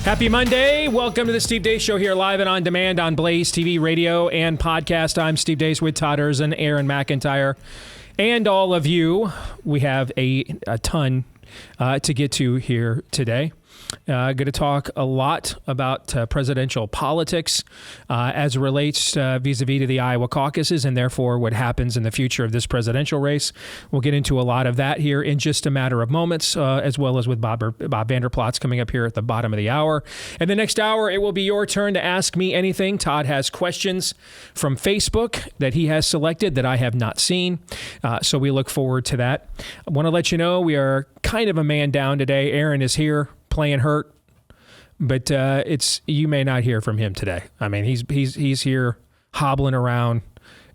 Happy Monday. Welcome to the Steve Deace Show here live and on demand on BlazeTV radio and podcast. I'm Steve Deace with Todd Erzin, Aaron McIntyre, and all of you. We have a ton to get to here today. Going to talk a lot about presidential politics as it relates vis-a-vis to the Iowa caucuses and therefore what happens in the future of this presidential race. We'll get into a lot of that here in just a matter of moments, as well as with Bob Vander Plaats coming up here at the bottom of the hour. And the next hour, it will be your turn to ask me anything. Todd has questions from Facebook that he has selected that I have not seen. So we look forward to that. I want to let you know we are kind of a man down today. Aaron is here playing hurt, but you may not hear from him today. I mean, he's here hobbling around,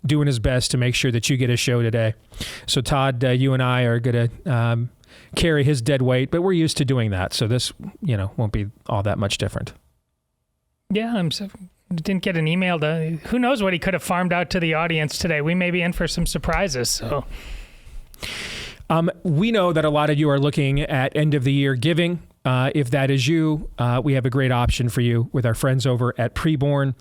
doing his best to make sure that you get a show today. So Todd, you and I are going to carry his dead weight, but we're used to doing that. So this, won't be all that much different. Yeah, didn't get an email who knows what he could have farmed out to the audience today. We may be in for some surprises. So. We know that a lot of you are looking at end of the year giving. If that is you, we have a great option for you with our friends over at Preborn.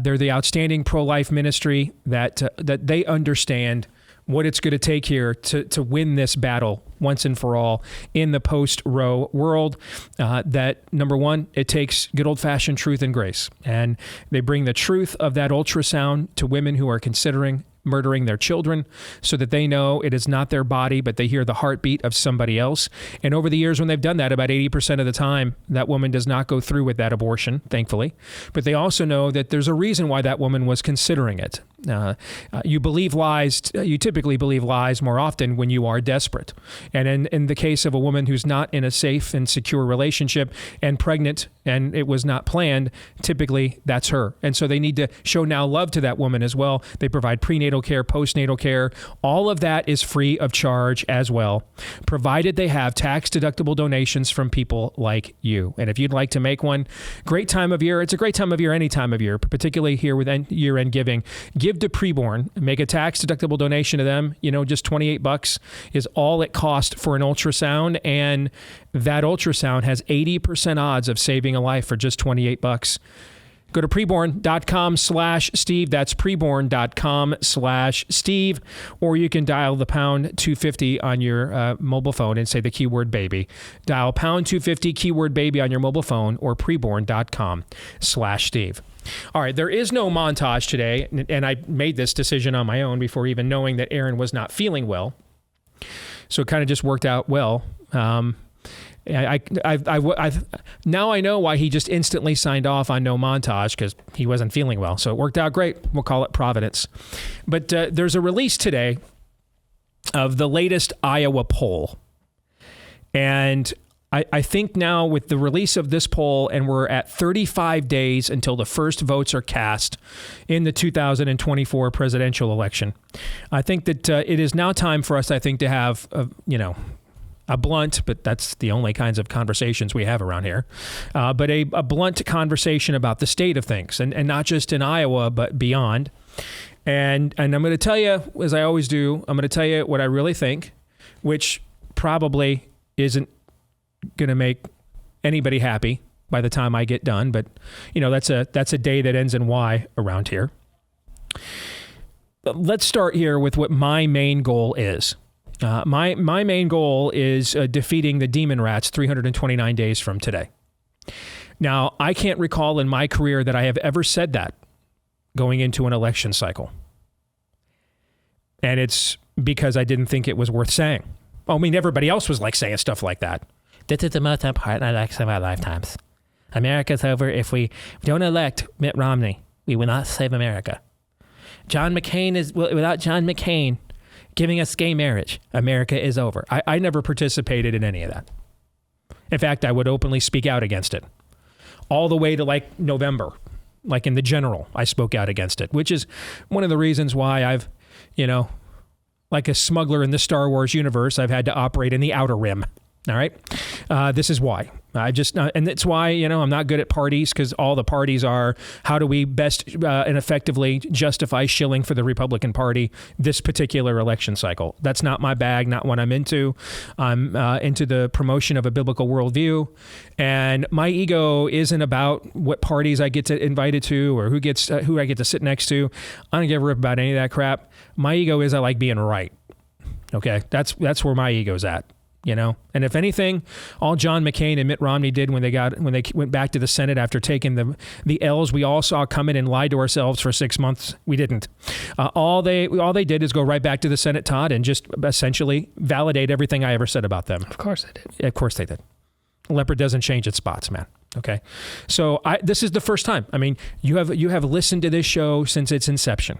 They're the outstanding pro-life ministry that they understand what it's going to take here to win this battle once and for all in the post-Roe world. That, number one, it takes good old-fashioned truth and grace. And they bring the truth of that ultrasound to women who are considering murdering their children so that they know it is not their body, but they hear the heartbeat of somebody else. And over the years when they've done that, about 80% of the time, that woman does not go through with that abortion, thankfully. But they also know that there's a reason why that woman was considering it. You typically believe lies more often when you are desperate. And in the case of a woman who's not in a safe and secure relationship and pregnant and it was not planned, typically that's her. And so they need to show now love to that woman as well. They provide prenatal care, postnatal care. All of that is free of charge as well, provided they have tax-deductible donations from people like you. And if you'd like to make one, great time of year. It's a great time of year, any time of year, but particularly here with year-end giving. Give to Preborn, make a tax-deductible donation to them. Just $28 is all it costs for an ultrasound, and that ultrasound has 80% odds of saving a life for just $28. Go to preborn.com/Steve. That's preborn.com/Steve. Or you can dial the pound 250 on your mobile phone and say the keyword baby. Dial pound 250 keyword baby on your mobile phone or preborn.com/Steve. All right, there is no montage today, and I made this decision on my own before even knowing that Aaron was not feeling well. So it kind of just worked out well. Now I know why he just instantly signed off on no montage, because he wasn't feeling well. So it worked out great. We'll call it Providence. But there's a release today of the latest Iowa poll. And I think now with the release of this poll, and we're at 35 days until the first votes are cast in the 2024 presidential election, I think that it is now time for us, to have, a blunt, but that's the only kinds of conversations we have around here, but a blunt conversation about the state of things, and not just in Iowa, but beyond. And I'm going to tell you, as I always do, I'm going to tell you what I really think, which probably isn't going to make anybody happy by the time I get done. But, that's a day that ends in Y around here. Let's start here with what my main goal is. My main goal is defeating the demon rats 329 days from today. Now, I can't recall in my career that I have ever said that going into an election cycle. And it's because I didn't think it was worth saying. I mean, everybody else was saying stuff like that. This is the most important election of our lifetimes. America's over. If we don't elect Mitt Romney, we will not save America. Without John McCain giving us gay marriage, America is over. I never participated in any of that. In fact, I would openly speak out against it. All the way to November, in the general, I spoke out against it, which is one of the reasons why I've, like a smuggler in the Star Wars universe, I've had to operate in the outer rim. All right. This is why. I just, and that's why, I'm not good at parties, because all the parties are, how do we best and effectively justify shilling for the Republican Party this particular election cycle? That's not my bag, not what I'm into. I'm into the promotion of a biblical worldview. And my ego isn't about what parties I get to invited to or who I get to sit next to. I don't give a rip about any of that crap. My ego is I like being right. Okay, that's where my ego's at. And if anything, all John McCain and Mitt Romney did when they went back to the Senate after taking the L's we all saw coming and lied to ourselves for 6 months, we didn't. All they did is go right back to the Senate, Todd, and just essentially validate everything I ever said about them. Of course they did. Of course they did. Leopard doesn't change its spots, man. Okay, so this is the first time. I mean, you have listened to this show since its inception.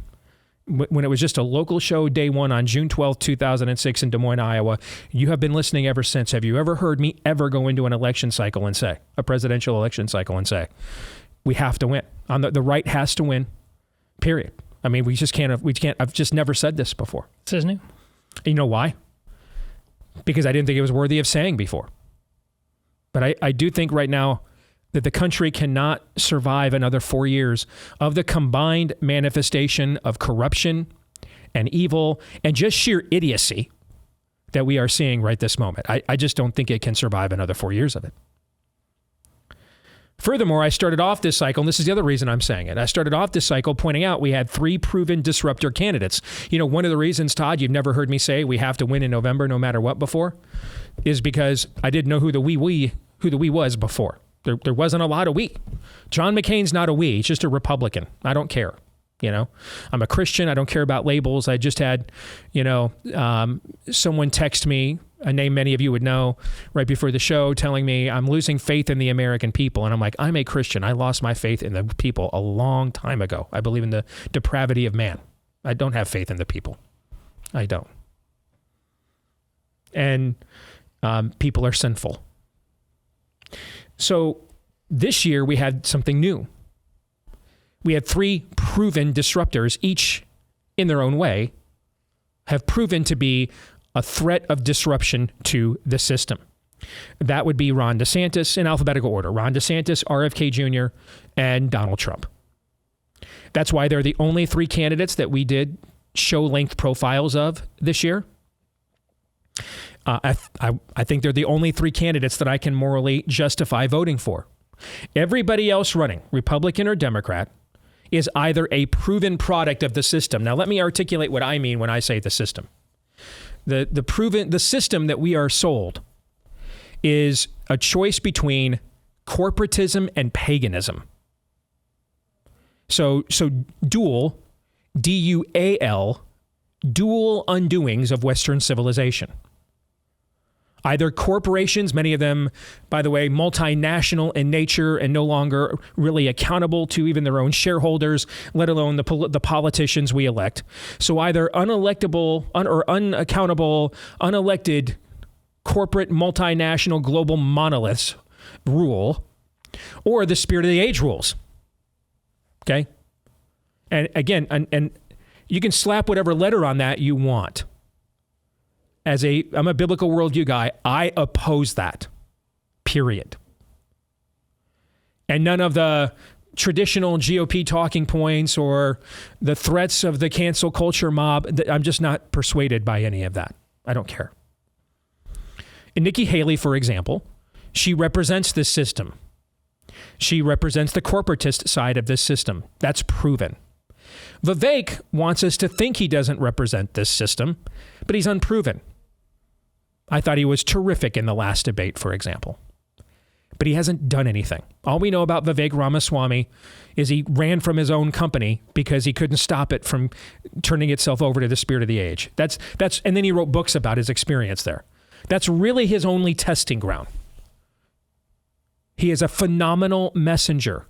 When it was just a local show, day one on June 12th, 2006 in Des Moines, Iowa. You have been listening ever since. Have you ever heard me ever go into an election cycle and say, a presidential election cycle and say, we have to win? The right has to win, period. I mean, we can't, I've just never said this before. This is new. You know why? Because I didn't think it was worthy of saying before. But I do think right now that the country cannot survive another 4 years of the combined manifestation of corruption and evil and just sheer idiocy that we are seeing right this moment. I just don't think it can survive another 4 years of it. Furthermore, I started off this cycle, and this is the other reason I'm saying it. I started off this cycle pointing out we had 3 proven disruptor candidates. One of the reasons, Todd, you've never heard me say we have to win in November no matter what before, is because I didn't know who the we was before. There wasn't a lot of we. John McCain's not a we. He's just a Republican. I don't care. I'm a Christian. I don't care about labels. I just had, someone text me, a name many of you would know, right before the show, telling me I'm losing faith in the American people. And I'm like, I'm a Christian. I lost my faith in the people a long time ago. I believe in the depravity of man. I don't have faith in the people. I don't. And people are sinful. So this year we had something new. We had 3 proven disruptors, each in their own way, have proven to be a threat of disruption to the system. That would be Ron DeSantis in alphabetical order. Ron DeSantis, RFK Jr., and Donald Trump. That's why they're the only 3 candidates that we did show-length profiles of this year. I think they're the only 3 candidates that I can morally justify voting for. Everybody else running, Republican or Democrat, is either a proven product of the system. Now, let me articulate what I mean when I say the system. The system that we are sold is a choice between corporatism and paganism. So dual, D-U-A-L, dual undoings of Western civilization. Either corporations, many of them, by the way, multinational in nature and no longer really accountable to even their own shareholders, let alone the politicians we elect. So either unelectable or unaccountable, unelected corporate multinational global monoliths rule, or the spirit of the age rules. Okay? And again, and you can slap whatever letter on that you want. I'm a biblical worldview guy. I oppose that, period. And none of the traditional GOP talking points or the threats of the cancel culture mob, I'm just not persuaded by any of that. I don't care. And Nikki Haley, for example, she represents this system. She represents the corporatist side of this system. That's proven. Vivek wants us to think he doesn't represent this system, but he's unproven. I thought he was terrific in the last debate, for example. But he hasn't done anything. All we know about Vivek Ramaswamy is he ran from his own company because he couldn't stop it from turning itself over to the spirit of the age. And then he wrote books about his experience there. That's really his only testing ground. He is a phenomenal messenger,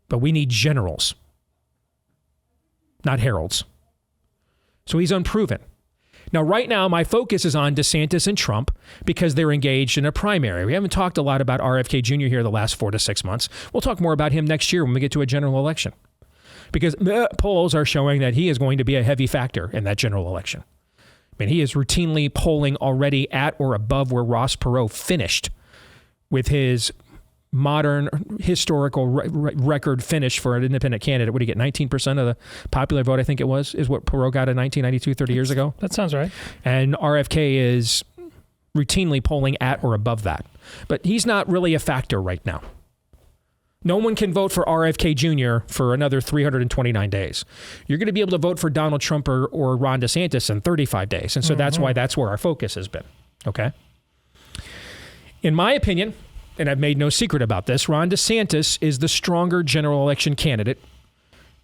but we need generals, not heralds. So he's unproven. Now, right now, my focus is on DeSantis and Trump because they're engaged in a primary. We haven't talked a lot about RFK Jr. here the last 4 to 6 months. We'll talk more about him next year when we get to a general election because polls are showing that he is going to be a heavy factor in that general election. I mean, he is routinely polling already at or above where Ross Perot finished with his modern historical record finish for an independent candidate. What do you get? 19% of the popular vote, I think it was, is what Perot got in 1992, 30 years ago. That sounds right. And RFK is routinely polling at or above that. But he's not really a factor right now. No one can vote for RFK Jr. for another 329 days. You're going to be able to vote for Donald Trump or Ron DeSantis in 35 days. And so that's why that's where our focus has been. Okay? In my opinion, and I've made no secret about this, Ron DeSantis is the stronger general election candidate.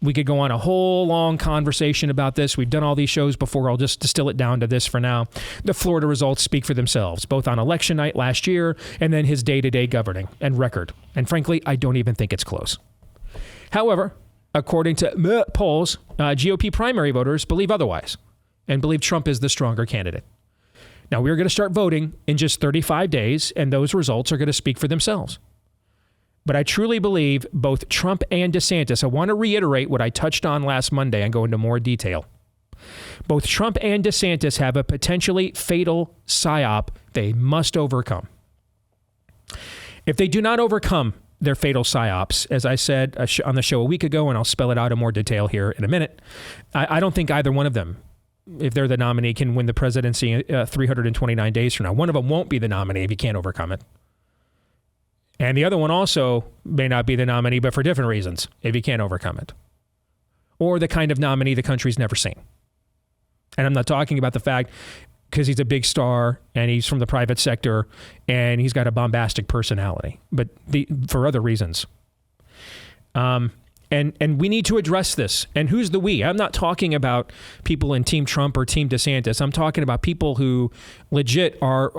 We could go on a whole long conversation about this. We've done all these shows before. I'll just distill it down to this for now. The Florida results speak for themselves, both on election night last year and then his day-to-day governing and record. And frankly, I don't even think it's close. However, according to polls, GOP primary voters believe otherwise and believe Trump is the stronger candidate. Now, we're going to start voting in just 35 days, and those results are going to speak for themselves. But I truly believe both Trump and DeSantis, I want to reiterate what I touched on last Monday and go into more detail. Both Trump and DeSantis have a potentially fatal psyop they must overcome. If they do not overcome their fatal psyops, as I said on the show a week ago, and I'll spell it out in more detail here in a minute, I don't think either one of them, if they're the nominee, can win the presidency 329 days from now. One of them won't be the nominee if he can't overcome it. And the other one also may not be the nominee, but for different reasons, if he can't overcome it. Or the kind of nominee the country's never seen. And I'm not talking about the fact because he's a big star and he's from the private sector and he's got a bombastic personality, but for other reasons. And we need to address this. And who's the we? I'm not talking about people in Team Trump or Team DeSantis. I'm talking about people who legit are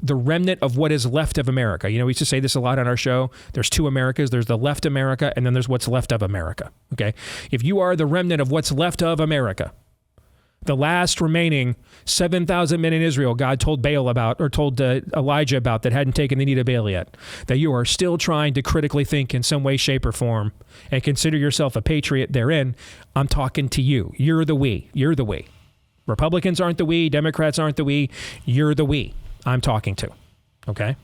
the remnant of what is left of America. You know, we used to say this a lot on our show. There's two Americas. There's the left America, and then there's what's left of America. Okay? If you are the remnant of what's left of America, the last remaining 7,000 men in Israel, God told Elijah about that hadn't taken the knee to Baal yet, that you are still trying to critically think in some way, shape, or form and consider yourself a patriot therein, I'm talking to you. You're the we. You're the we. Republicans aren't the we. Democrats aren't the we. You're the we I'm talking to. Okay?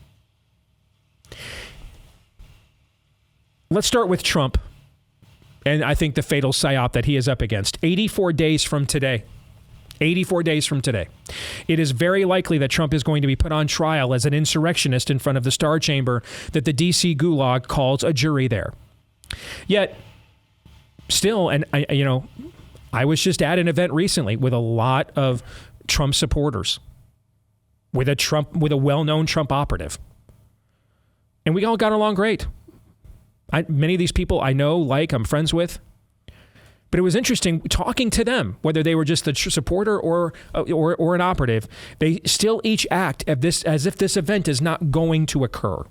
Let's start with Trump and I think the fatal psyop that he is up against. 84 days from today. 84 days from today. It is very likely that Trump is going to be put on trial as an insurrectionist in front of the Star Chamber that the D.C. Gulag calls a jury there. Yet, still, and I was just at an event recently with a lot of Trump supporters, with a well-known Trump operative. And we all got along great. Many of these people I know, I'm friends with. But it was interesting talking to them, whether they were just a supporter or an operative. They still each act as if this event is not going to occur.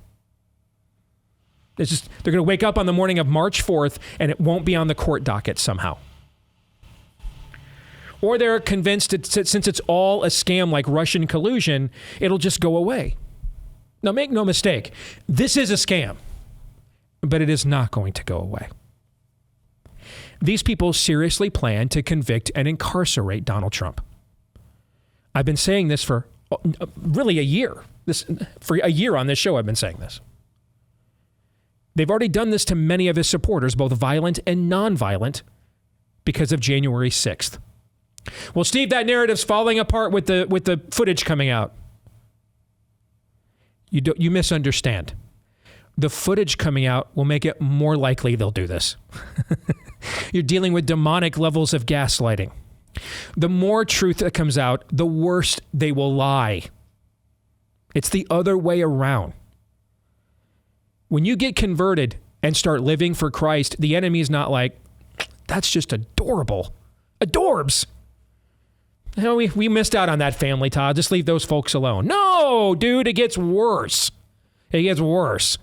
They're going to wake up on the morning of March 4th and it won't be on the court docket somehow. Or they're convinced that since it's all a scam like Russian collusion, it'll just go away. Now, make no mistake, this is a scam, but it is not going to go away. These people seriously plan to convict and incarcerate Donald Trump. I've been saying this for really a year. For a year on this show, I've been saying this. They've already done this to many of his supporters, both violent and nonviolent, because of January 6th. Well, Steve, that narrative's falling apart with the footage coming out. You misunderstand. The footage coming out will make it more likely they'll do this. You're dealing with demonic levels of gaslighting. The more truth that comes out, the worse they will lie. It's the other way around. When you get converted and start living for Christ, the enemy is not like, that's just adorable. Adorbs. We missed out on that family, Todd. Just leave those folks alone. No, dude, it gets worse. It gets worse.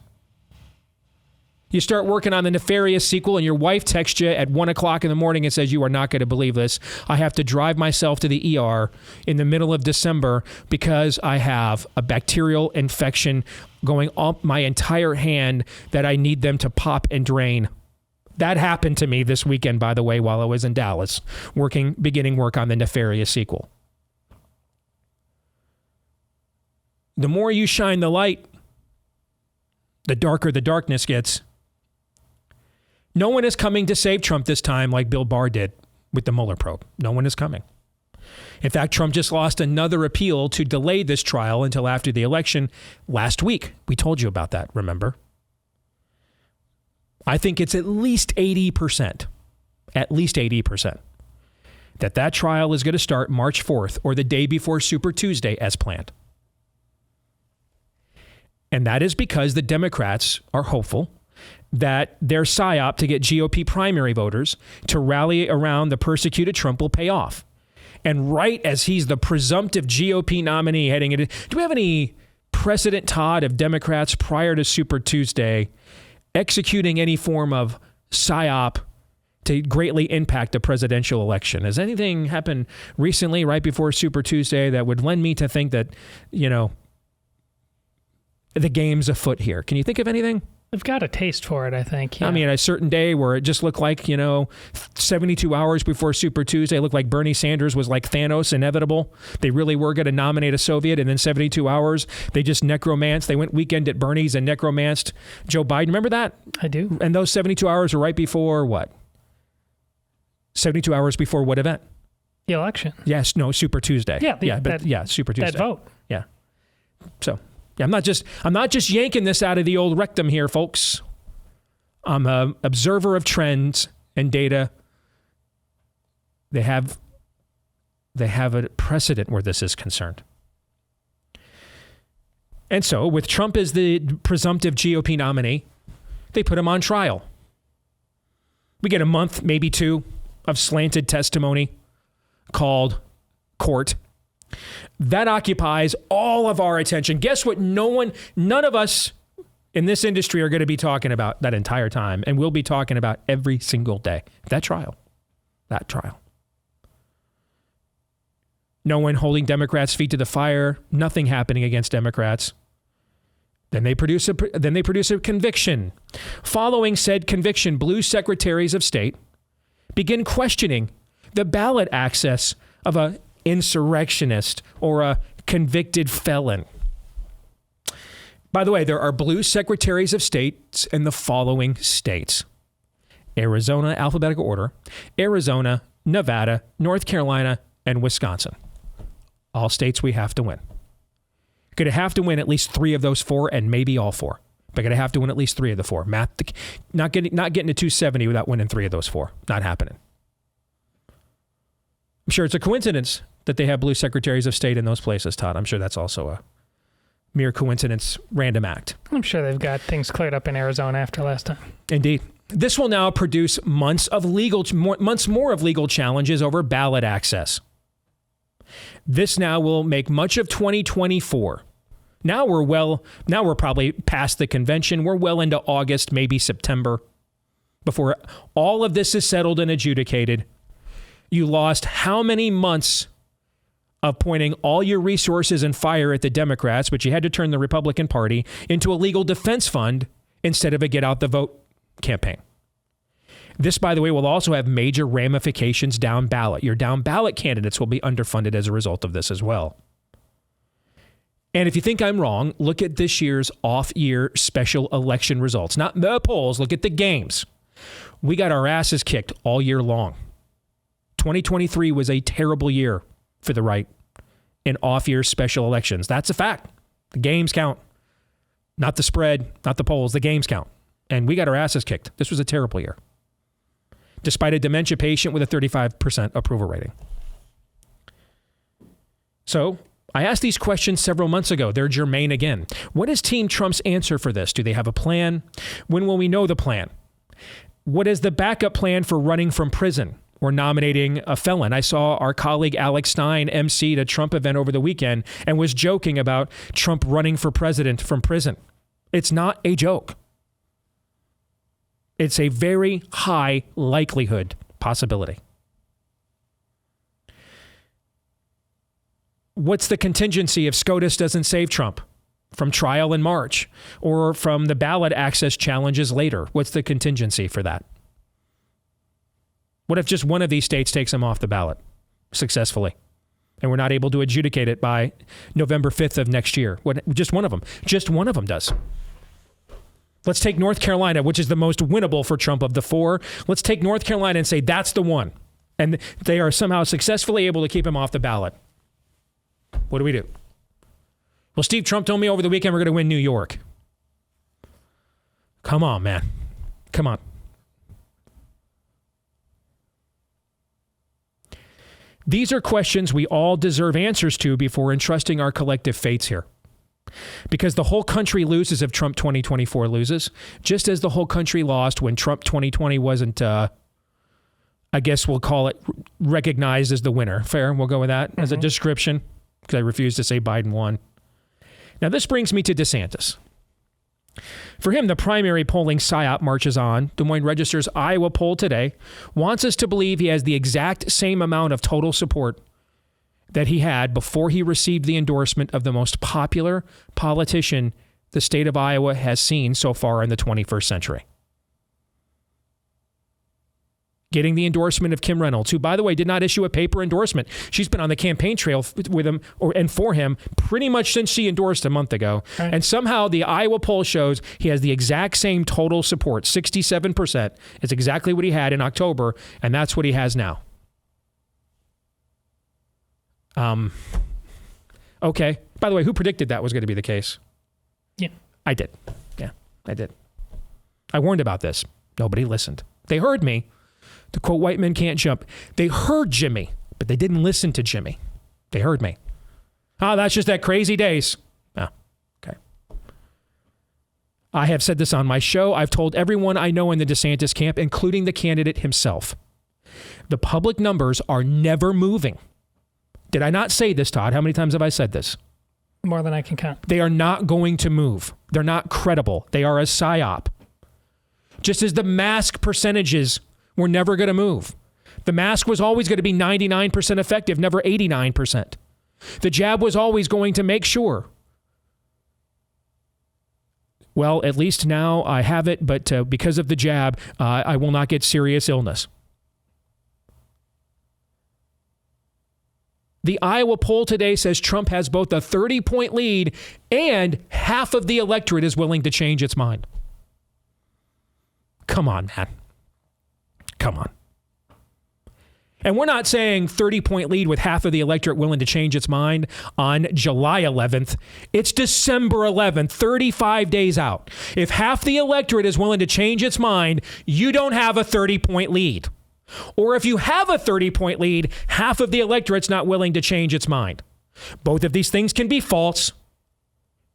You start working on the nefarious sequel and your wife texts you at 1 o'clock in the morning and says, you are not going to believe this. I have to drive myself to the ER in the middle of December because I have a bacterial infection going up my entire hand that I need them to pop and drain. That happened to me this weekend, by the way, while I was in Dallas, beginning work on the nefarious sequel. The more you shine the light, the darker the darkness gets. No one is coming to save Trump this time like Bill Barr did with the Mueller probe. No one is coming. In fact, Trump just lost another appeal to delay this trial until after the election last week. We told you about that, remember? I think it's at least 80%, that trial is going to start March 4th or the day before Super Tuesday as planned. And that is because the Democrats are hopeful that their psyop to get GOP primary voters to rally around the persecuted Trump will pay off. And right as he's the presumptive GOP nominee heading into, do we have any precedent, Todd, of Democrats prior to Super Tuesday executing any form of psyop to greatly impact the presidential election? Has anything happened recently right before Super Tuesday that would lend me to think that, the game's afoot here? Can you think of anything? They've got a taste for it, I think. Yeah. I mean, a certain day where it just looked like, 72 hours before Super Tuesday, it looked like Bernie Sanders was like Thanos, inevitable. They really were going to nominate a Soviet, and then 72 hours, they just necromanced. They went weekend at Bernie's and necromanced Joe Biden. Remember that? I do. And those 72 hours were right before what? 72 hours before what event? The election. Yes, no, Super Tuesday. Super Tuesday. That vote. Yeah. So, yeah, I'm not just yanking this out of the old rectum here, folks. I'm an observer of trends and data. They have a precedent where this is concerned. And so, with Trump as the presumptive GOP nominee, they put him on trial. We get a month, maybe two, of slanted testimony called court. That occupies all of our attention. Guess what? None of us in this industry are going to be talking about that entire time, and we'll be talking about every single day. That trial. No one holding Democrats' feet to the fire. Nothing happening against Democrats. Then they produce a conviction. Following said conviction, blue secretaries of state begin questioning the ballot access of a insurrectionist or a convicted felon. By the way, there are blue secretaries of state in the following states: Arizona, alphabetical order, Arizona, Nevada, North Carolina, and Wisconsin. All states we have to win. Going to have to win at least 3 of those 4, and maybe all 4. But going to have to win at least 3 of the 4. Math, not getting to 270 without winning 3 of those 4. Not happening. I'm sure it's a coincidence that they have blue secretaries of state in those places, Todd. I'm sure that's also a mere coincidence, random act. I'm sure they've got things cleared up in Arizona after last time. Indeed. This will now produce months more of legal challenges over ballot access. This now will make much of 2024. Now we're probably past the convention. We're well into August, maybe September, before all of this is settled and adjudicated. You lost how many months of pointing all your resources and fire at the Democrats, but you had to turn the Republican Party into a legal defense fund instead of a get out the vote campaign. This, by the way, will also have major ramifications down ballot. Your down ballot candidates will be underfunded as a result of this as well. And if you think I'm wrong, look at this year's off-year special election results. Not the polls, look at the games. We got our asses kicked all year long. 2023 was a terrible year for the right in off-year special elections. That's a fact. The games count. Not the spread, not the polls. The games count. And we got our asses kicked. This was a terrible year, despite a dementia patient with a 35% approval rating. So I asked these questions several months ago. They're germane again. What is Team Trump's answer for this? Do they have a plan? When will we know the plan? What is the backup plan for running from prison or nominating a felon? I saw our colleague Alex Stein emceed a Trump event over the weekend and was joking about Trump running for president from prison. It's not a joke. It's a very high likelihood possibility. What's the contingency if SCOTUS doesn't save Trump from trial in March or from the ballot access challenges later? What's the contingency for that? What if just one of these states takes him off the ballot successfully and we're not able to adjudicate it by November 5th of next year? Just one of them. Just one of them does. Let's take North Carolina, which is the most winnable for Trump of the four. Let's take North Carolina and say that's the one. And they are somehow successfully able to keep him off the ballot. What do we do? Well, Steve, Trump told me over the weekend we're going to win New York. Come on, man. Come on. These are questions we all deserve answers to before entrusting our collective fates here. Because the whole country loses if Trump 2024 loses, just as the whole country lost when Trump 2020 wasn't, I guess we'll call it, recognized as the winner. Fair? We'll go with that as a description, because I refuse to say Biden won. Now, this brings me to DeSantis. For him, the primary polling psyop marches on. Des Moines Register's Iowa poll today wants us to believe he has the exact same amount of total support that he had before he received the endorsement of the most popular politician the state of Iowa has seen so far in the 21st century. Getting the endorsement of Kim Reynolds, who, by the way, did not issue a paper endorsement. She's been on the campaign trail with him and for him pretty much since she endorsed a month ago. Right. And somehow the Iowa poll shows he has the exact same total support, 67%. It's exactly what he had in October, and that's what he has now. Okay. By the way, who predicted that was going to be the case? Yeah. I did. Yeah, I did. I warned about this. Nobody listened. They heard me. To quote White Men Can't Jump, they heard Jimmy, but they didn't listen to Jimmy. They heard me. Oh, that's just that crazy days. Oh, okay. I have said this on my show. I've told everyone I know in the DeSantis camp, including the candidate himself. The public numbers are never moving. Did I not say this, Todd? How many times have I said this? More than I can count. They are not going to move. They're not credible. They are a psyop. Just as the mask percentages were never going to move. The mask was always going to be 99% effective, never 89%. The jab was always going to make sure. Well, at least now I have it, but because of the jab, I will not get serious illness. The Iowa poll today says Trump has both a 30-point lead and half of the electorate is willing to change its mind. Come on, man. Come on. And we're not saying 30-point lead with half of the electorate willing to change its mind on July 11th. It's December 11th, 35 days out. If half the electorate is willing to change its mind, you don't have a 30-point lead. Or if you have a 30-point lead, half of the electorate's not willing to change its mind. Both of these things can be false.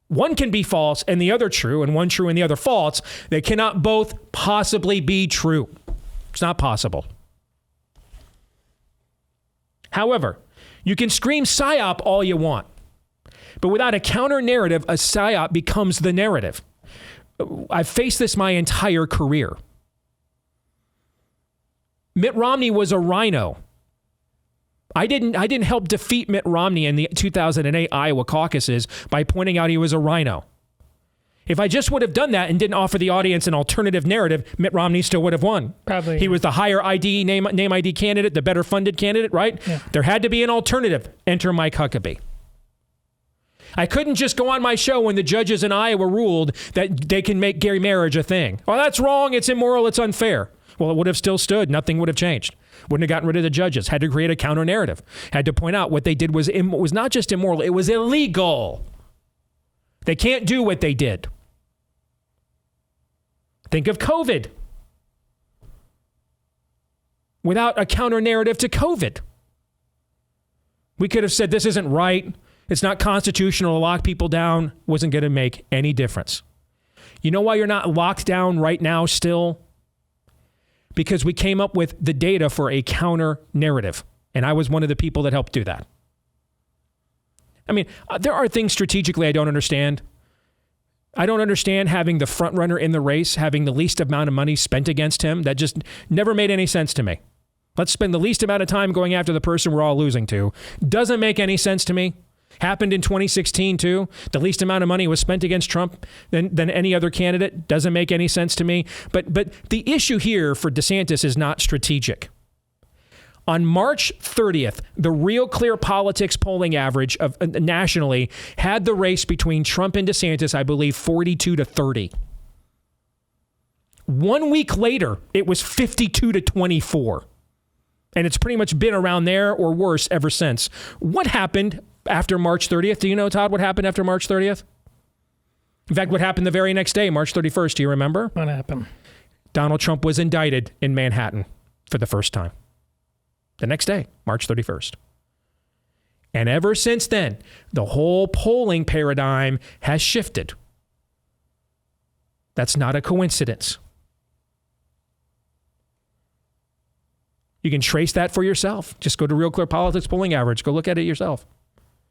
One can be false and the other true, and one true and the other false. They cannot both possibly be true. It's not possible. However, you can scream psyop all you want, but without a counter narrative, a psyop becomes the narrative. I've faced this my entire career. Mitt Romney was a rhino. I didn't help defeat Mitt Romney in the 2008 Iowa caucuses by pointing out he was a rhino. If I just would have done that and didn't offer the audience an alternative narrative, Mitt Romney still would have won. Probably. He was the higher ID name ID candidate, the better funded candidate, right? Yeah. There had to be an alternative. Enter Mike Huckabee. I couldn't just go on my show when the judges in Iowa ruled that they can make gay marriage a thing. Well, that's wrong. It's immoral. It's unfair. Well, it would have still stood. Nothing would have changed. Wouldn't have gotten rid of the judges. Had to create a counter narrative. Had to point out what they did was not just immoral. It was illegal. They can't do what they did. Think of COVID. Without a counter narrative to COVID. We could have said this isn't right. It's not constitutional to lock people down. Wasn't going to make any difference. You know why you're not locked down right now still? Because we came up with the data for a counter narrative. And I was one of the people that helped do that. I mean, there are things strategically I don't understand. I don't understand having the front runner in the race, having the least amount of money spent against him. That just never made any sense to me. Let's spend the least amount of time going after the person we're all losing to. Doesn't make any sense to me. Happened in 2016 too. The least amount of money was spent against Trump than any other candidate. Doesn't make any sense to me. But the issue here for DeSantis is not strategic. On March 30th, the Real Clear Politics polling average of nationally had the race between Trump and DeSantis, I believe, 42-30. 1 week later, it was 52-24. And it's pretty much been around there or worse ever since. What happened after March 30th? Do you know, Todd, what happened after March 30th? In fact, what happened the very next day, March 31st? Do you remember? What happened? Donald Trump was indicted in Manhattan for the first time. The next day, March 31st. And ever since then, the whole polling paradigm has shifted. That's not a coincidence. You can trace that for yourself. Just go to Real Clear Politics polling average. Go look at it yourself.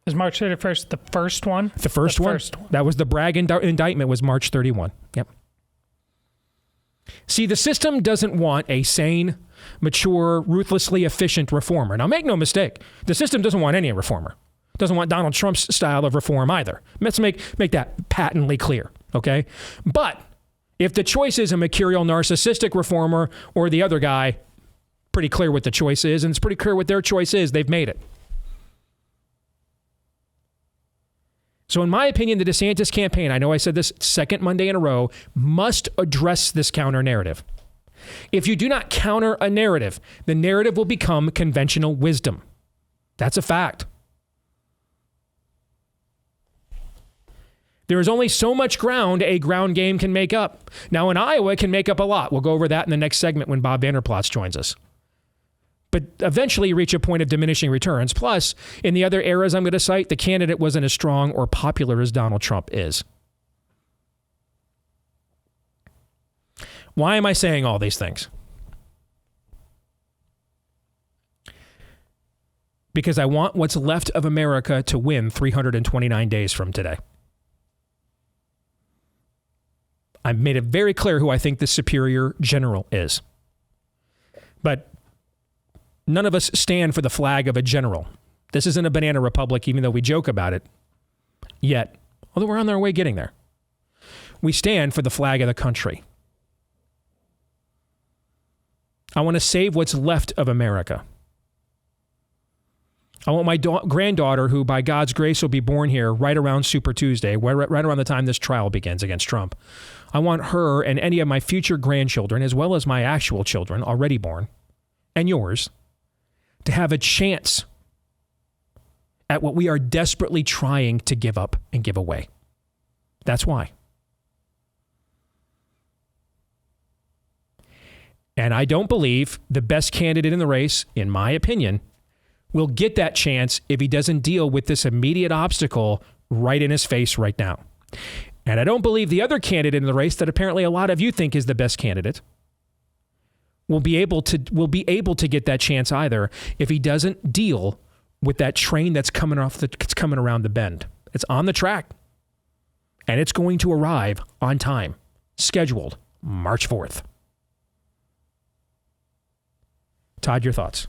Is March 31st the first one? The first one. That was the Bragg indictment was March 31. Yep. See, the system doesn't want a sane, mature, ruthlessly efficient reformer. Now, make no mistake, the system doesn't want any reformer. It doesn't want Donald Trump's style of reform either. Let's make that patently clear, okay? But if the choice is a mercurial, narcissistic reformer or the other guy, pretty clear what the choice is, and it's pretty clear what their choice is. They've made it. So in my opinion, the DeSantis campaign, I know I said this second Monday in a row, must address this counter narrative. If you do not counter a narrative, the narrative will become conventional wisdom. That's a fact. There is only so much ground a ground game can make up. Now in Iowa, it can make up a lot. We'll go over that in the next segment when Bob Vander Plaats joins us. But eventually you reach a point of diminishing returns. Plus, in the other eras I'm going to cite, the candidate wasn't as strong or popular as Donald Trump is. Why am I saying all these things? Because I want what's left of America to win 329 days from today. I've made it very clear who I think the superior general is. But none of us stand for the flag of a general. This isn't a banana republic, even though we joke about it. Yet, although we're on our way getting there. We stand for the flag of the country. I want to save what's left of America. I want my granddaughter, who by God's grace will be born here right around Super Tuesday, right around the time this trial begins against Trump. I want her and any of my future grandchildren, as well as my actual children already born, and yours, to have a chance at what we are desperately trying to give up and give away. That's why. And I don't believe the best candidate in the race, in my opinion, will get that chance if he doesn't deal with this immediate obstacle right in his face right now. And I don't believe the other candidate in the race that apparently a lot of you think is the best candidate will be able to get that chance either if he doesn't deal with that train that's coming around the bend. It's on the track, and it's going to arrive on time, scheduled March 4th. Todd, your thoughts?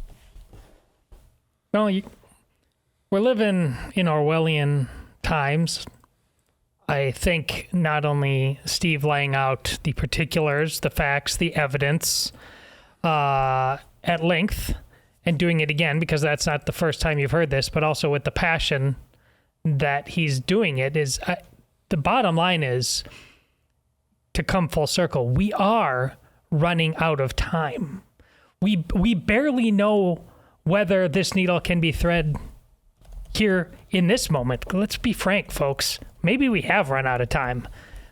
Well, we're living in Orwellian times. I think not only Steve laying out the particulars, the facts, the evidence at length, and doing it again, because that's not the first time you've heard this, but also with the passion that he's doing it, is the bottom line is, to come full circle, we are running out of time. We barely know whether this needle can be thread here in this moment. Let's be frank, folks. Maybe we have run out of time.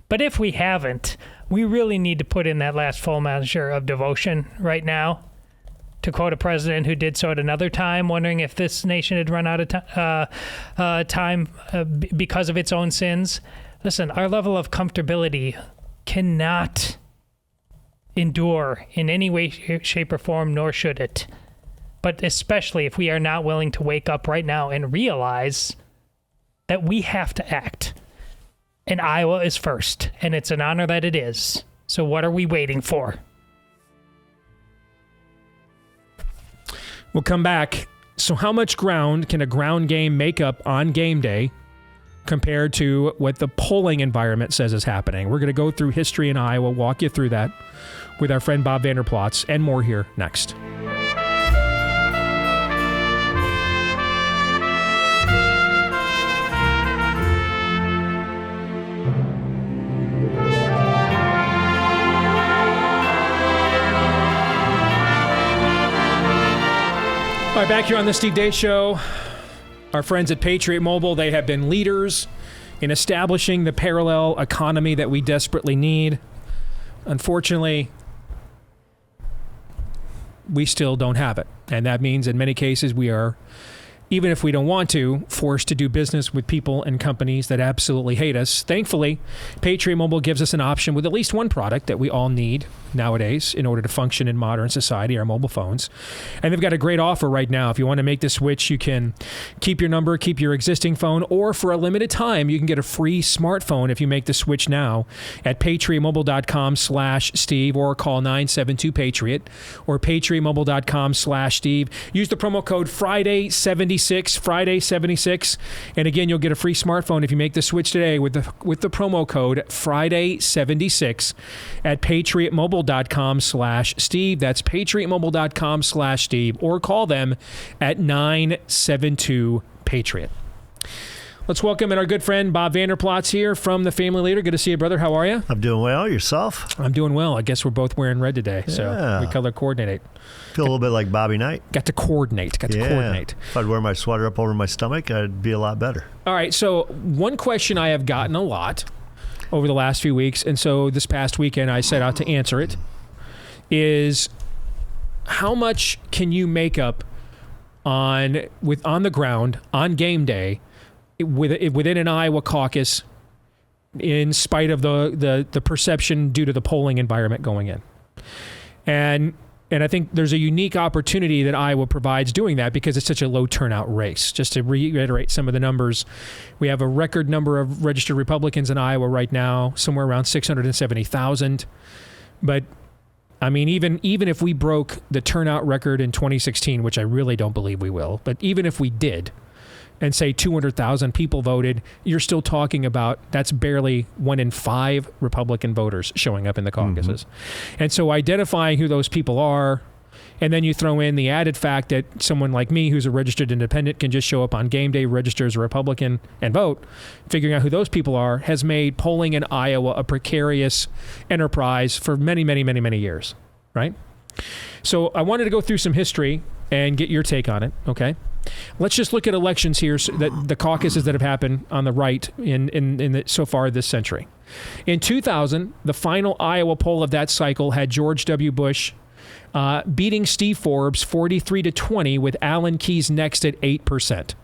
But if we haven't, we really need to put in that last full measure of devotion right now. To quote a president who did so at another time, wondering if this nation had run out of time because of its own sins. Listen, our level of comfortability cannot endure in any way, shape, or form, nor should it. But especially if we are not willing to wake up right now and realize that we have to act. And Iowa is first, and it's an honor that it is. So what are we waiting for? We'll come back. So how much ground can a ground game make up on game day compared to what the polling environment says is happening? We're going to go through history in Iowa, walk you through that with our friend Bob Vander Plaats, and more here next. right, back here on the Steve Deace Show. Our friends at Patriot Mobile, they have been leaders in establishing the parallel economy that we desperately need. Unfortunately, we still don't have it. And that means in many cases we are, even if we don't want to, forced to do business with people and companies that absolutely hate us. Thankfully, Patriot Mobile gives us an option with at least one product that we all need nowadays in order to function in modern society, our mobile phones. And they've got a great offer right now. If you want to make the switch, you can keep your number, keep your existing phone, or for a limited time, you can get a free smartphone if you make the switch now at patriotmobile.com/Steve or call 972-PATRIOT or patriotmobile.com/Steve. Use the promo code Friday76, and again, you'll get a free smartphone if you make the switch today with the promo code Friday76 at patriotmobile.com/Steve. That's patriotmobile.com/Steve, or call them at 972-PATRIOT. Let's welcome in our good friend Bob Vander Plaats here from the Family Leader. Good to see you, brother. How are you? I'm doing well. Yourself? I'm doing well. I guess we're both wearing red today, so we color coordinate. Feel a little bit like Bobby Knight. Got to coordinate. If I'd wear my sweater up over my stomach, I'd be a lot better. All right, so one question I have gotten a lot over the last few weeks, and so this past weekend I set out to answer it, is how much can you make up on the ground on game day within an Iowa caucus in spite of the perception due to the polling environment going in? And I think there's a unique opportunity that Iowa provides doing that because it's such a low turnout race. Just to reiterate some of the numbers, we have a record number of registered Republicans in Iowa right now, somewhere around 670,000. But I mean, even if we broke the turnout record in 2016, which I really don't believe we will, but even if we did, and say 200,000 people voted, you're still talking about that's barely 1 in 5 Republican voters showing up in the caucuses. Mm-hmm. And so identifying who those people are, and then you throw in the added fact that someone like me who's a registered independent can just show up on game day, register as a Republican, and vote, figuring out who those people are has made polling in Iowa a precarious enterprise for many, many, many, many years, right? So I wanted to go through some history and get your take on it, okay? Let's just look at elections here, so that the caucuses that have happened on the right so far this century. In 2000, the final Iowa poll of that cycle had George W. Bush beating Steve Forbes 43-20 with Alan Keyes next at 8%.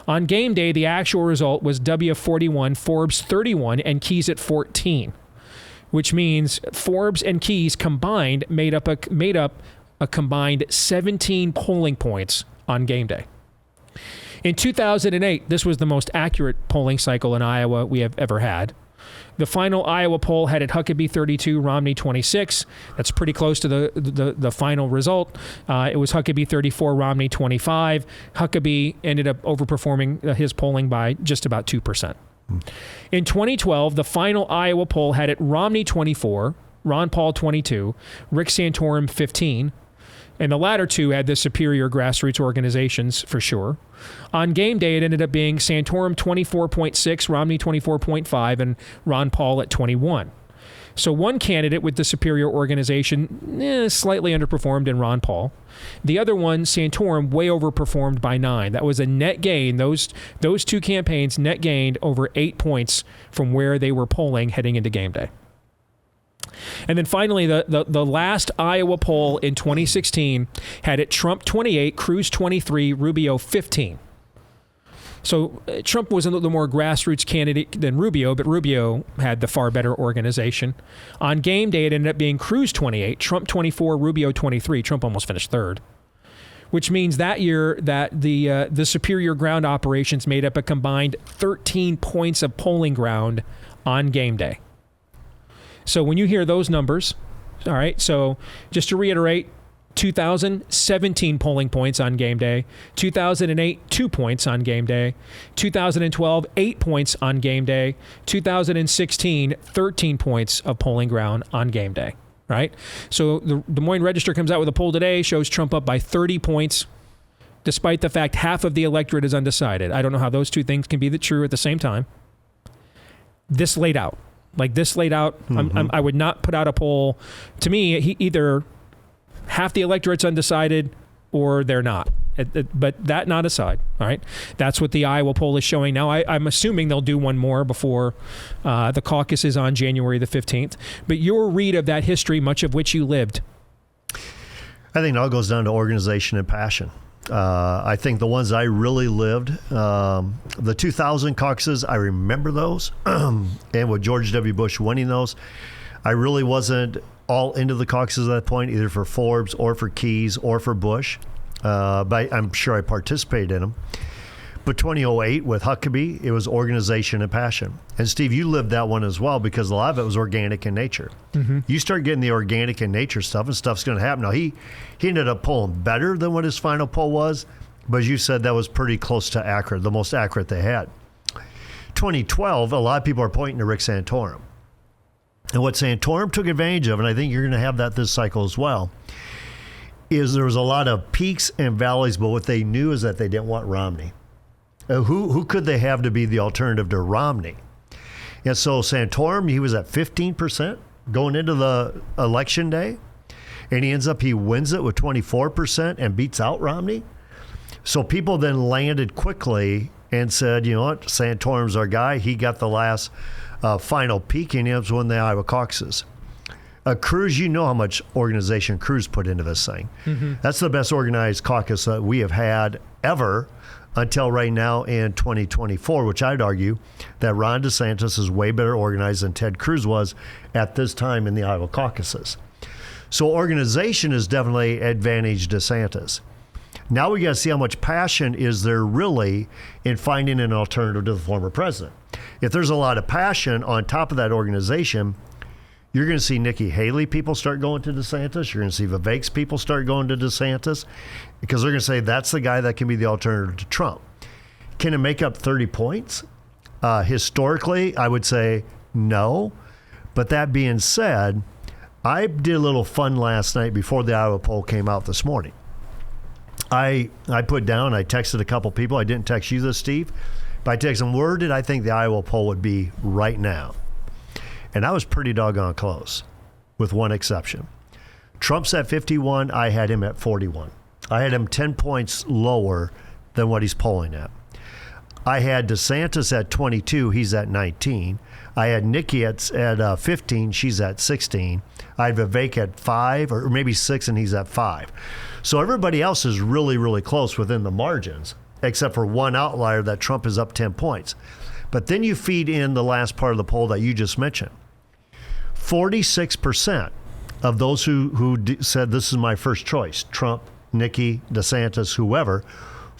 On game day, the actual result was W 41, Forbes 31, and Keyes at 14, which means Forbes and Keyes combined made up a combined 17 polling points on game day. In 2008, this was the most accurate polling cycle in Iowa we have ever had. The final Iowa poll had it Huckabee 32, Romney 26. That's pretty close to the final result. It was Huckabee 34, Romney 25. Huckabee ended up overperforming his polling by just about 2%. In 2012, the final Iowa poll had it Romney 24, Ron Paul 22, Rick Santorum 15. And the latter two had the superior grassroots organizations for sure. On game day, it ended up being Santorum 24.6, Romney 24.5, and Ron Paul at 21. So one candidate with the superior organization slightly underperformed in Ron Paul. The other one, Santorum, way overperformed by 9. That was a net gain. Those two campaigns net gained over 8 points from where they were polling heading into game day. And then finally, the last Iowa poll in 2016 had it Trump 28, Cruz 23, Rubio 15. So Trump was a little more grassroots candidate than Rubio, but Rubio had the far better organization. On game day, it ended up being Cruz 28, Trump 24, Rubio 23. Trump almost finished third, which means that year that the superior ground operations made up a combined 13 points of polling ground on game day. So when you hear those numbers, all right, so just to reiterate, 2017 polling points on game day, 2008 2 points on game day, 2012 8 points on game day, 2016 13 points of polling ground on game day, right? So the Des Moines Register comes out with a poll today, shows Trump up by 30 points, despite the fact half of the electorate is undecided. I don't know how those two things can be true at the same time. This laid out. Mm-hmm. I would not put out a poll. To me, either half the electorate's undecided or they're not. But that not aside, all right? That's what the Iowa poll is showing now. I'm assuming they'll do one more before the caucus is on January the 15th. But your read of that history, much of which you lived. I think it all goes down to organization and passion. I think the ones I really lived, the 2000 caucuses, I remember those. And with George W. Bush winning those, I really wasn't all into the caucuses at that point, either for Forbes or for Keyes or for Bush. But I'm sure I participated in them. But 2008 with Huckabee, it was organization and passion. And Steve, you lived that one as well because a lot of it was organic in nature. Mm-hmm. You start getting the organic in nature stuff and stuff's going to happen. Now, he ended up polling better than what his final poll was, but as you said, that was pretty close to accurate, the most accurate they had. 2012, a lot of people are pointing to Rick Santorum. And what Santorum took advantage of, and I think you're going to have that this cycle as well, is there was a lot of peaks and valleys, but what they knew is that they didn't want Romney. Who could they have to be the alternative to Romney? And so Santorum, he was at 15% going into the election day, and he wins it with 24% and beats out Romney. So people then landed quickly and said, you know what, Santorum's our guy. He got the last final peak, and he was won the Iowa caucuses. Cruz, you know how much organization Cruz put into this thing. Mm-hmm. That's the best organized caucus that we have had ever until right now in 2024, which I'd argue that Ron DeSantis is way better organized than Ted Cruz was at this time in the Iowa caucuses. So organization is definitely advantaged DeSantis. Now we got to see how much passion is there really in finding an alternative to the former president. If there's a lot of passion on top of that organization, you're going to see Nikki Haley people start going to DeSantis. You're going to see Vivek's people start going to DeSantis because they're going to say that's the guy that can be the alternative to Trump. Can it make up 30 points? Historically, I would say no. But that being said, I did a little fun last night before the Iowa poll came out this morning. I texted a couple people. I didn't text you this, Steve. But I texted them, where did I think the Iowa poll would be right now? And I was pretty doggone close, with one exception. Trump's at 51. I had him at 41. I had him 10 points lower than what he's polling at. I had DeSantis at 22. He's at 19. I had Nikki at 15. She's at 16. I had Vivek at 5 or maybe 6, and he's at 5. So everybody else is really, really close within the margins, except for one outlier that Trump is up 10 points. But then you feed in the last part of the poll that you just mentioned. 46% of those who said this is my first choice, Trump, Nikki, DeSantis, whoever,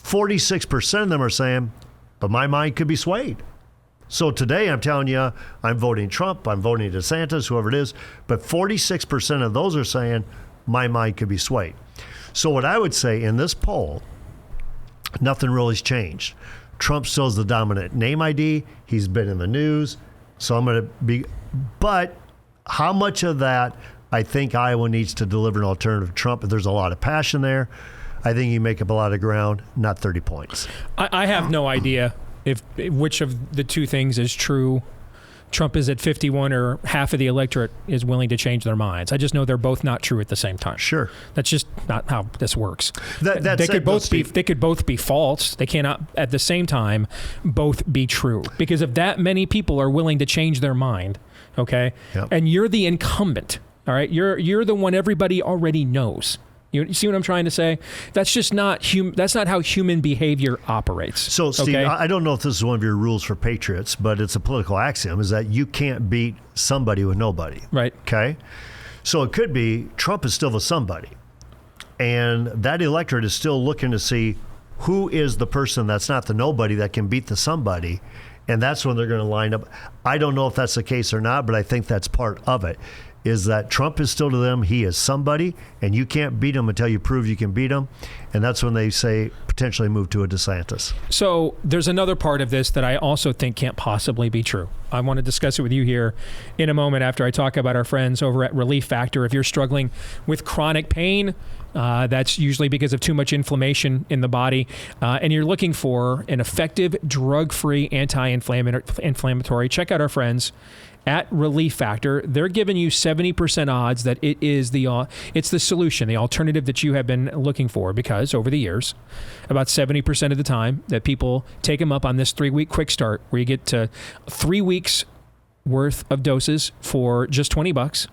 46% of them are saying, but my mind could be swayed. So today I'm telling you, I'm voting Trump, I'm voting DeSantis, whoever it is, but 46% of those are saying my mind could be swayed. So what I would say in this poll, nothing really has changed. Trump still is the dominant name ID. He's been in the news. So I'm going to be, but how much of that I think Iowa needs to deliver an alternative to Trump? If there's a lot of passion there, I think you make up a lot of ground, not 30 points. I have no idea which of the two things is true. Trump is at 51 or half of the electorate is willing to change their minds. I just know they're both not true at the same time. Sure. That's just not how this works. They could both be false. They cannot at the same time both be true. Because if that many people are willing to change their mind, okay, yep. And you're the incumbent, all right, you're the one everybody already knows. You see what I'm trying to say? That's just not that's not how human behavior operates. So, Steve, okay? I don't know if this is one of your rules for patriots, but it's a political axiom, is that you can't beat somebody with nobody. Right. Okay? So it could be Trump is still the somebody. And that electorate is still looking to see who is the person that's not the nobody that can beat the somebody. And that's when they're going to line up. I don't know if that's the case or not, but I think that's part of it. Is that Trump is still to them, he is somebody, and you can't beat him until you prove you can beat him. And that's when they say potentially move to a DeSantis. So there's another part of this that I also think can't possibly be true. I want to discuss it with you here in a moment after I talk about our friends over at Relief Factor. If you're struggling with chronic pain, that's usually because of too much inflammation in the body, and you're looking for an effective, drug-free anti-inflammatory, check out our friends at Relief Factor. They're giving you 70% odds that it is it's the solution, the alternative that you have been looking for, because over the years, about 70% of the time that people take them up on this 3-week quick start where you get to 3 weeks worth of doses for just $20.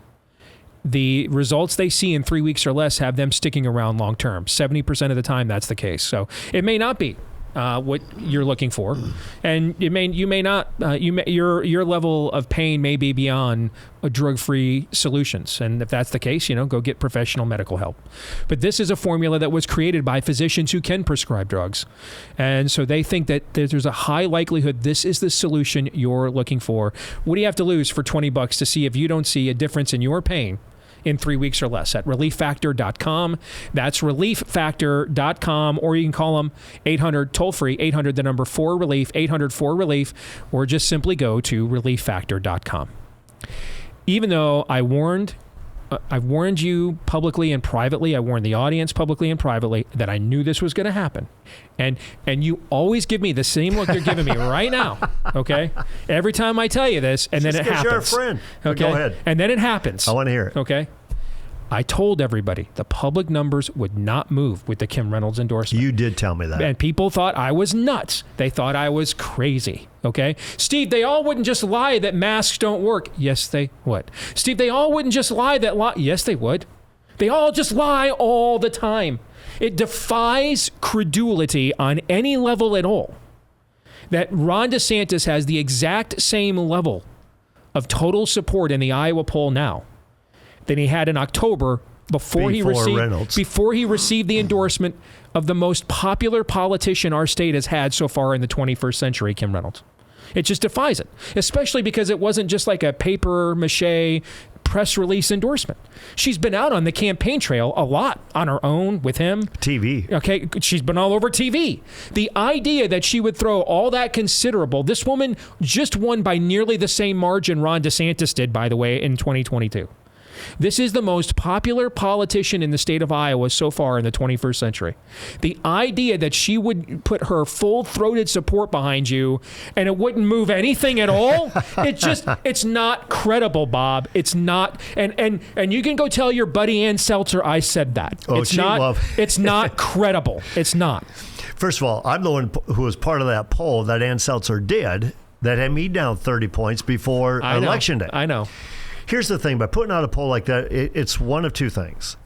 The results they see in 3 weeks or less have them sticking around long term. 70% of the time, that's the case. So it may not be what you're looking for, and your level of pain may be beyond drug-free solutions. And if that's the case, go get professional medical help. But this is a formula that was created by physicians who can prescribe drugs, and so they think that there's a high likelihood this is the solution you're looking for. What do you have to lose for $20 to see if you don't see a difference in your pain in 3 weeks or less at relieffactor.com. That's relieffactor.com, or you can call them 800 toll-free, 800 the number 4-RELIEF, 800-4-RELIEF, or just simply go to relieffactor.com. Even though I've warned you publicly and privately, I warned the audience publicly and privately that I knew this was going to happen. And you always give me the same look you're giving me right now, okay? Every time I tell you this, and then it happens. You're a friend. Okay? Go ahead. And then it happens. I want to hear it. Okay? I told everybody the public numbers would not move with the Kim Reynolds endorsement. You did tell me that. And people thought I was nuts. They thought I was crazy. Okay? Steve, they all wouldn't just lie that masks don't work. Yes, they would. Steve, they all wouldn't just lie that yes, they would. They all just lie all the time. It defies credulity on any level at all that Ron DeSantis has the exact same level of total support in the Iowa poll now than he had in October before he received the endorsement of the most popular politician our state has had so far in the 21st century, Kim Reynolds. It just defies it, especially because it wasn't just like a paper mache press release endorsement. She's been out on the campaign trail a lot on her own with him. TV. Okay, she's been all over TV. The idea that she would throw all that considerable, this woman just won by nearly the same margin Ron DeSantis did, by the way, in 2022. This is the most popular politician in the state of Iowa so far in the 21st century. The idea that she would put her full-throated support behind you and it wouldn't move anything at all, it's not credible, Bob. It's not. And you can go tell your buddy Ann Seltzer I said that. Oh, it's not credible. It's not. First of all, I'm the one who was part of that poll that Ann Seltzer did that had me down 30 points before Election Day. I know. Here's the thing. By putting out a poll like that, it's one of two things.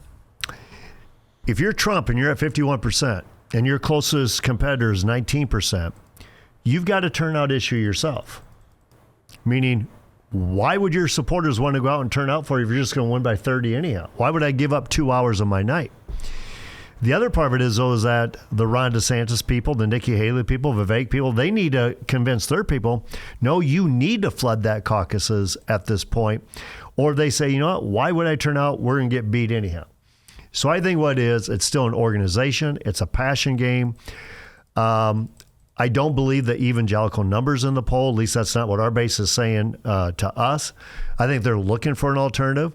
If you're Trump and you're at 51% and your closest competitor is 19%, you've got to turn out issue yourself. Meaning, why would your supporters want to go out and turn out for you if you're just going to win by 30 anyhow? Why would I give up 2 hours of my night? The other part of it is, though, is that the Ron DeSantis people, the Nikki Haley people, Vivek people, they need to convince their people, no, you need to flood that caucuses at this point. Or they say, you know what, why would I turn out? We're going to get beat anyhow. So I think what it is, it's still an organization. It's a passion game. I don't believe the evangelical numbers in the poll. At least that's not what our base is saying to us. I think they're looking for an alternative.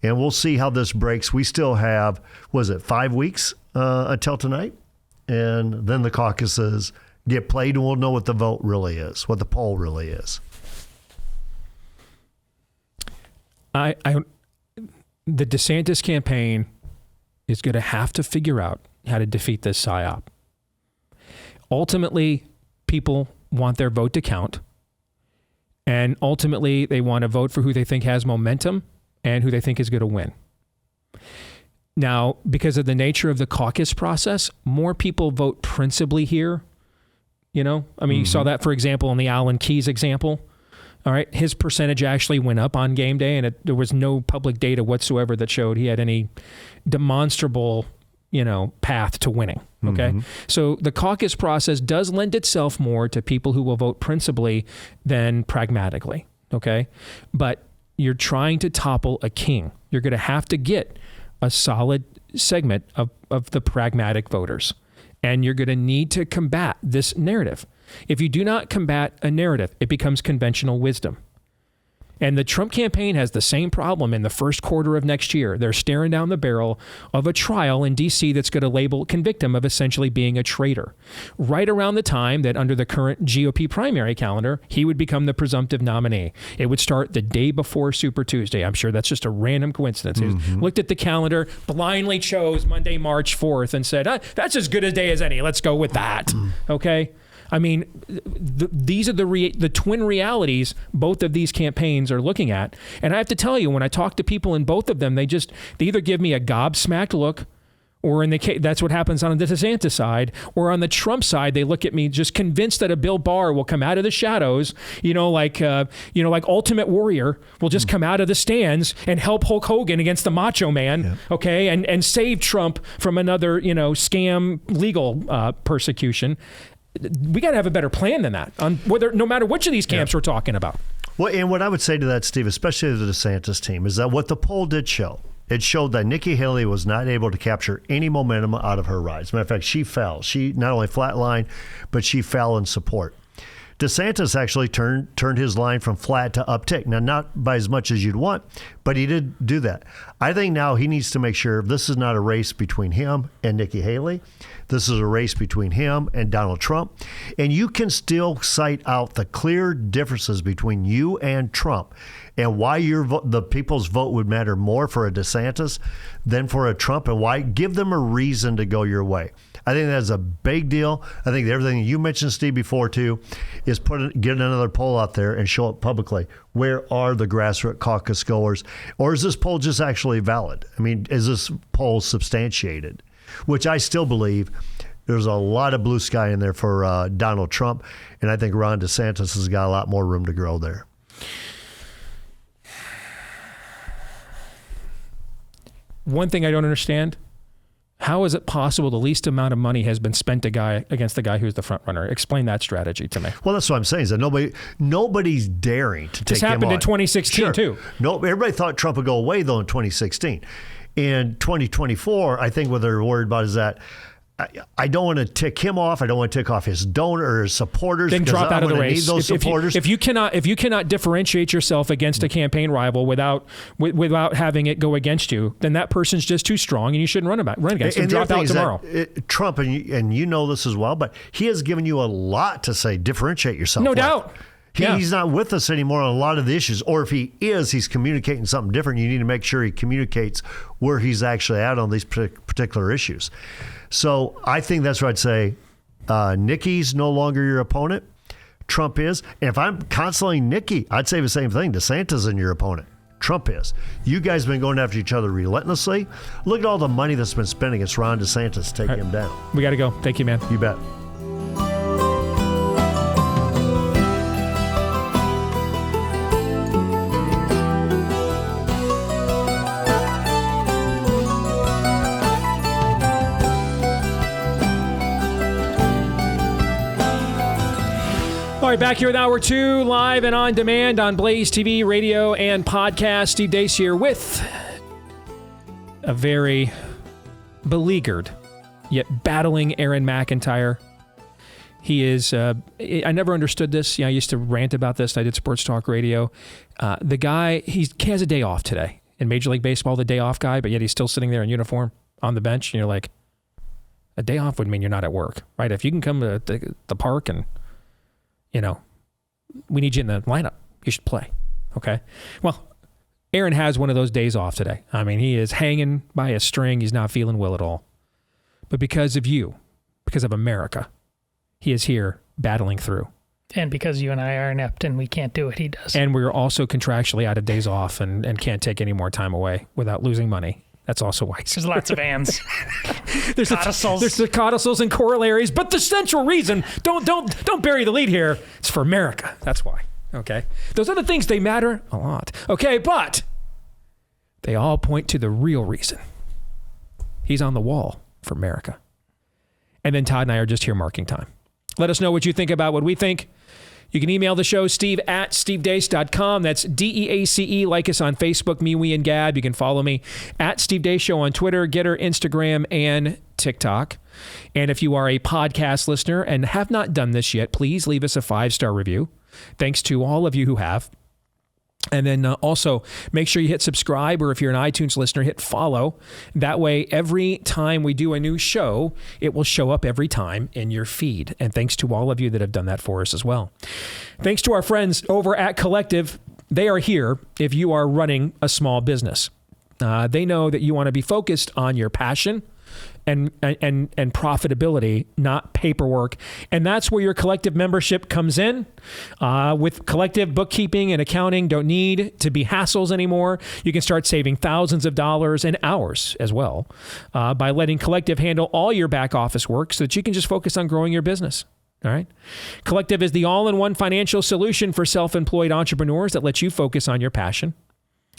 And we'll see how this breaks. We still have, 5 weeks until tonight? And then the caucuses get played and we'll know what the vote really is, what the poll really is. The DeSantis campaign is going to have to figure out how to defeat this psyop. Ultimately, people want their vote to count. And ultimately, they want to vote for who they think has momentum and who they think is going to win. Now, because of the nature of the caucus process, more people vote principally here. You saw that, for example, in the Alan Keyes example. All right, his percentage actually went up on game day, and there was no public data whatsoever that showed he had any demonstrable, path to winning. Okay, so the caucus process does lend itself more to people who will vote principally than pragmatically. Okay, but you're trying to topple a king. You're going to have to get a solid segment of the pragmatic voters. And you're going to need to combat this narrative. If you do not combat a narrative, it becomes conventional wisdom. And the Trump campaign has the same problem in the first quarter of next year. They're staring down the barrel of a trial in D.C. that's going to convict him of essentially being a traitor. Right around the time that under the current GOP primary calendar, he would become the presumptive nominee. It would start the day before Super Tuesday. I'm sure that's just a random coincidence. He looked at the calendar, blindly chose Monday, March 4th and said, that's as good a day as any. Let's go with that. Okay? I mean, these are the twin realities both of these campaigns are looking at. And I have to tell you, when I talk to people in both of them, they either give me a gobsmacked look, or that's what happens on the DeSantis side, or on the Trump side, they look at me just convinced that a Bill Barr will come out of the shadows, like Ultimate Warrior will just come out of the stands and help Hulk Hogan against the Macho Man, okay, and save Trump from another, scam legal persecution. We got to have a better plan than that on no matter which of these camps we're talking about. Well, and what I would say to that, Steve, especially the DeSantis team, is that what the poll did show, it showed that Nikki Haley was not able to capture any momentum out of her rise. As a matter of fact, she fell. She not only flatlined, but she fell in support. DeSantis actually turned his line from flat to uptick. Now, not by as much as you'd want, but he did do that. I think now he needs to make sure this is not a race between him and Nikki Haley. This is a race between him and Donald Trump. And you can still cite out the clear differences between you and Trump and why the people's vote would matter more for a DeSantis than for a Trump, and why give them a reason to go your way. I think that's a big deal. I think everything you mentioned, Steve, before too, is get another poll out there and show it publicly. Where are the grassroots caucus goers? Or is this poll just actually valid? I mean, is this poll substantiated? Which I still believe there's a lot of blue sky in there for Donald Trump, and I think Ron DeSantis has got a lot more room to grow there. One thing I don't understand, how is it possible the least amount of money has been spent against the guy who's the front runner? Explain that strategy to me. Well, that's what I'm saying, is that nobody's daring to take him on. This happened in 2016 too. No, everybody thought Trump would go away though in 2016. In 2024, I think what they're worried about is that I don't want to tick him off. I don't want to tick off his donor or his supporters. Then drop out of the race. Need those supporters. If you cannot differentiate yourself against a campaign rival without having it go against you, then that person's just too strong, and you shouldn't run against him. Drop out tomorrow. Trump, and you know this as well, but he has given you a lot to say. Differentiate yourself. No doubt. He's not with us anymore on a lot of the issues. Or if he is, he's communicating something different. You need to make sure he communicates where he's actually at on these particular issues. So I think that's what I'd say. Nikki's no longer your opponent. Trump is. And if I'm consoling Nikki, I'd say the same thing. DeSantis isn't your opponent. Trump is. You guys have been going after each other relentlessly. Look at all the money that's been spent against Ron DeSantis to take him down. We got to go. Thank you, man. You bet. All right, back here with Hour 2, live and on demand on Blaze TV, radio, and podcast. Steve Deace here with a very beleaguered, yet battling Aaron McIntyre. He is, I never understood this. I used to rant about this. I did sports talk radio. The guy, he has a day off today. In Major League Baseball, the day off guy, but yet he's still sitting there in uniform on the bench. And you're like, a day off would mean you're not at work, right? If you can come to the park and we need you in the lineup, you should play. Okay. Well, Aaron has one of those days off today. I mean, he is hanging by a string. He's not feeling well at all. But because of you, because of America, he is here battling through. And because you and I are inept and we can't do it, he does. And we're also contractually out of days off and can't take any more time away without losing money. That's also why. There's lots of ands. There's the codicils and corollaries, but the central reason, don't bury the lead here, it's for America. That's why. Okay? Those other things, they matter a lot. Okay, but they all point to the real reason. He's on the wall for America. And then Todd and I are just here marking time. Let us know what you think about what we think. You can email the show, steve@stevedeace.com. That's DEACE. Like us on Facebook, me, we, and Gab. You can follow me at Steve Deace Show on Twitter, Getter, Instagram, and TikTok. And if you are a podcast listener and have not done this yet, please leave us a 5-star review. Thanks to all of you who have. And then also make sure you hit subscribe, or if you're an iTunes listener, hit follow. That way, every time we do a new show, it will show up every time in your feed. And thanks to all of you that have done that for us as well. Thanks to our friends over at Collective. They are here if you are running a small business. They know that you want to be focused on your passion and profitability, not paperwork. And that's where your Collective membership comes in. With Collective, bookkeeping and accounting don't need to be hassles anymore. You can start saving thousands of dollars and hours as well by letting Collective handle all your back office work so that you can just focus on growing your business. All right. Collective is the all-in-one financial solution for self-employed entrepreneurs that lets you focus on your passion.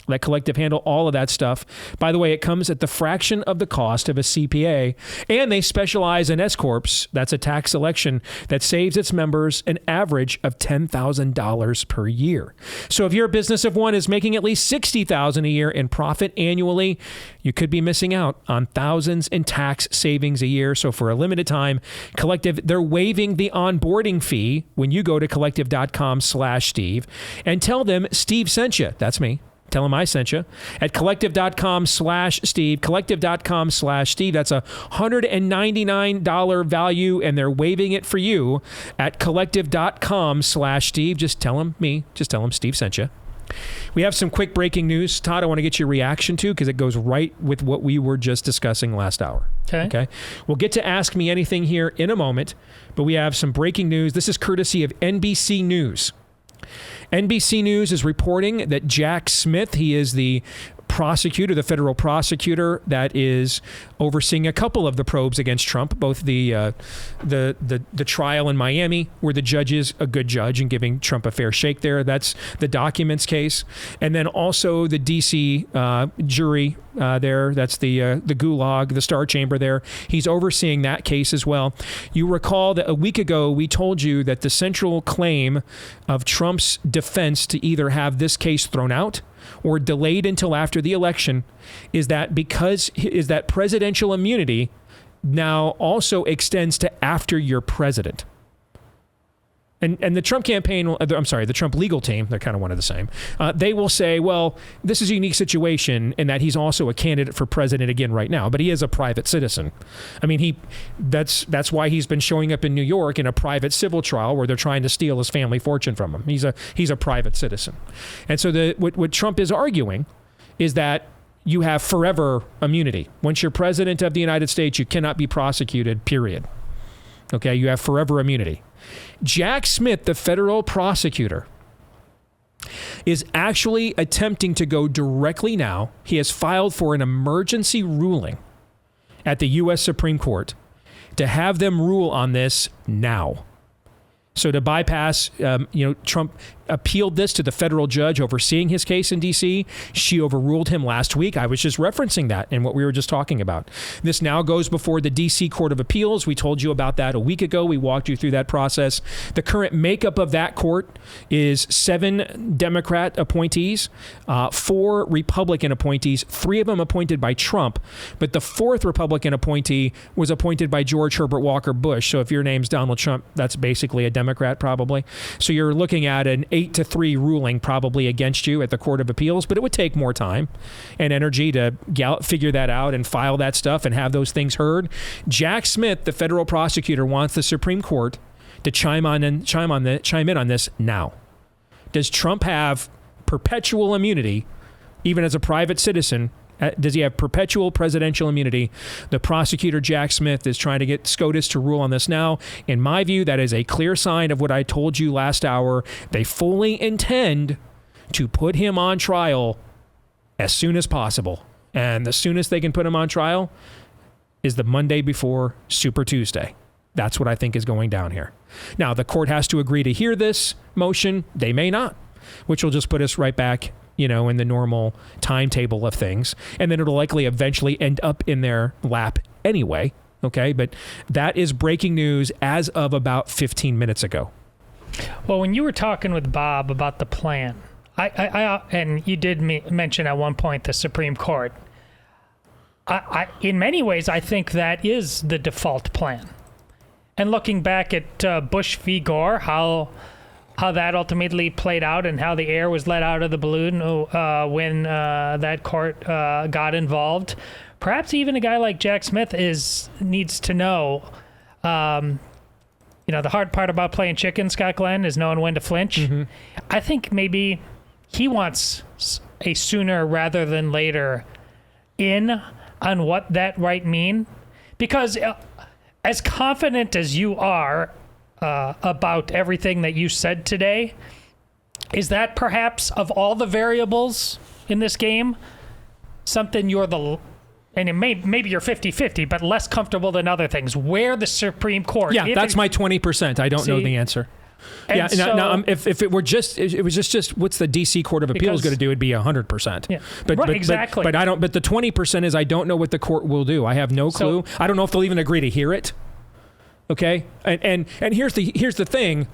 Let Collective handle all of that stuff. By the way, it comes at the fraction of the cost of a CPA, and they specialize in S-Corps. That's a tax selection that saves its members an average of $10,000 per year. So if your business of one is making at least $60,000 a year in profit annually, you could be missing out on thousands in tax savings a year. So for a limited time, Collective, they're waiving the onboarding fee when you go to collective.com/Steve and tell them Steve sent you. That's me. Tell them I sent you at collective.com/Steve, collective.com/Steve. That's a $199 value, and they're waiving it for you at collective.com/Steve. Just tell them me. Just tell them Steve sent you. We have some quick breaking news, Todd, I want to get your reaction to because it goes right with what we were just discussing last hour. Okay. We'll get to Ask Me Anything here in a moment, but we have some breaking news. This is courtesy of NBC News. NBC News is reporting that Jack Smith, he is the prosecutor, the federal prosecutor that is overseeing a couple of the probes against Trump, both the trial in Miami, where the judge is a good judge and giving Trump a fair shake there. That's the documents case. And then also the D.C. jury there. That's the gulag, the Star Chamber there. He's overseeing that case as well. You recall that a week ago, we told you that the central claim of Trump's defense to either have this case thrown out or delayed until after the election is that presidential immunity now also extends to after you're president. And the Trump campaign, the Trump legal team, they're kind of one of the same. They will say, well, this is a unique situation in that he's also a candidate for president again right now, but he is a private citizen. I mean, that's why he's been showing up in New York in a private civil trial where they're trying to steal his family fortune from him. He's a private citizen. And so what Trump is arguing is that you have forever immunity. Once you're president of the United States, you cannot be prosecuted, period. Okay, you have forever immunity. Jack Smith, the federal prosecutor, is actually attempting to go directly now. He has filed for an emergency ruling at the U.S. Supreme Court to have them rule on this now. So to bypass, Trump appealed this to the federal judge overseeing his case in D.C. She overruled him last week. I was just referencing that in what we were just talking about. This now goes before the D.C. Court of Appeals. We told you about that a week ago. We walked you through that process. The current makeup of that court is 7 Democrat appointees, 4 Republican appointees, 3 of them appointed by Trump, but the 4th Republican appointee was appointed by George Herbert Walker Bush. So if your name's Donald Trump, that's basically a Democrat probably. So you're looking at an 8-3 ruling probably against you at the Court of Appeals, but it would take more time and energy to figure that out and file that stuff and have those things heard. Jack Smith, the federal prosecutor, wants the Supreme Court to chime in on this now. Does Trump have perpetual immunity, even as a private citizen? Does he have perpetual presidential immunity? The prosecutor, Jack Smith, is trying to get SCOTUS to rule on this now. In my view, that is a clear sign of what I told you last hour. They fully intend to put him on trial as soon as possible. And the soonest they can put him on trial is the Monday before Super Tuesday. That's what I think is going down here. Now, the court has to agree to hear this motion. They may not, which will just put us right back in the normal timetable of things. And then it'll likely eventually end up in their lap anyway. Okay. But that is breaking news as of about 15 minutes ago. Well, when you were talking with Bob about the plan, I and you did mention at one point the Supreme Court. in many ways, I think that is the default plan. And looking back at Bush v. Gore, how that ultimately played out and how the air was let out of the balloon when that court got involved, perhaps even a guy like Jack Smith needs to know. The hard part about playing chicken, Scott Glenn, is knowing when to flinch. Mm-hmm. I think maybe he wants a sooner rather than later in on what that might mean. Because as confident as you are about everything that you said today, is that perhaps of all the variables in this game, something maybe you're 50-50, but less comfortable than other things, where the Supreme Court... Yeah, that's my 20%. I don't know the answer. Yeah, so, now, if it was just what's the D.C. Court of Appeals going to do? It'd be 100%. Yeah, but exactly. But I don't. But the 20% is I don't know what the court will do. I have no clue. I don't know if they'll even agree to hear it. Okay, and here's the thing.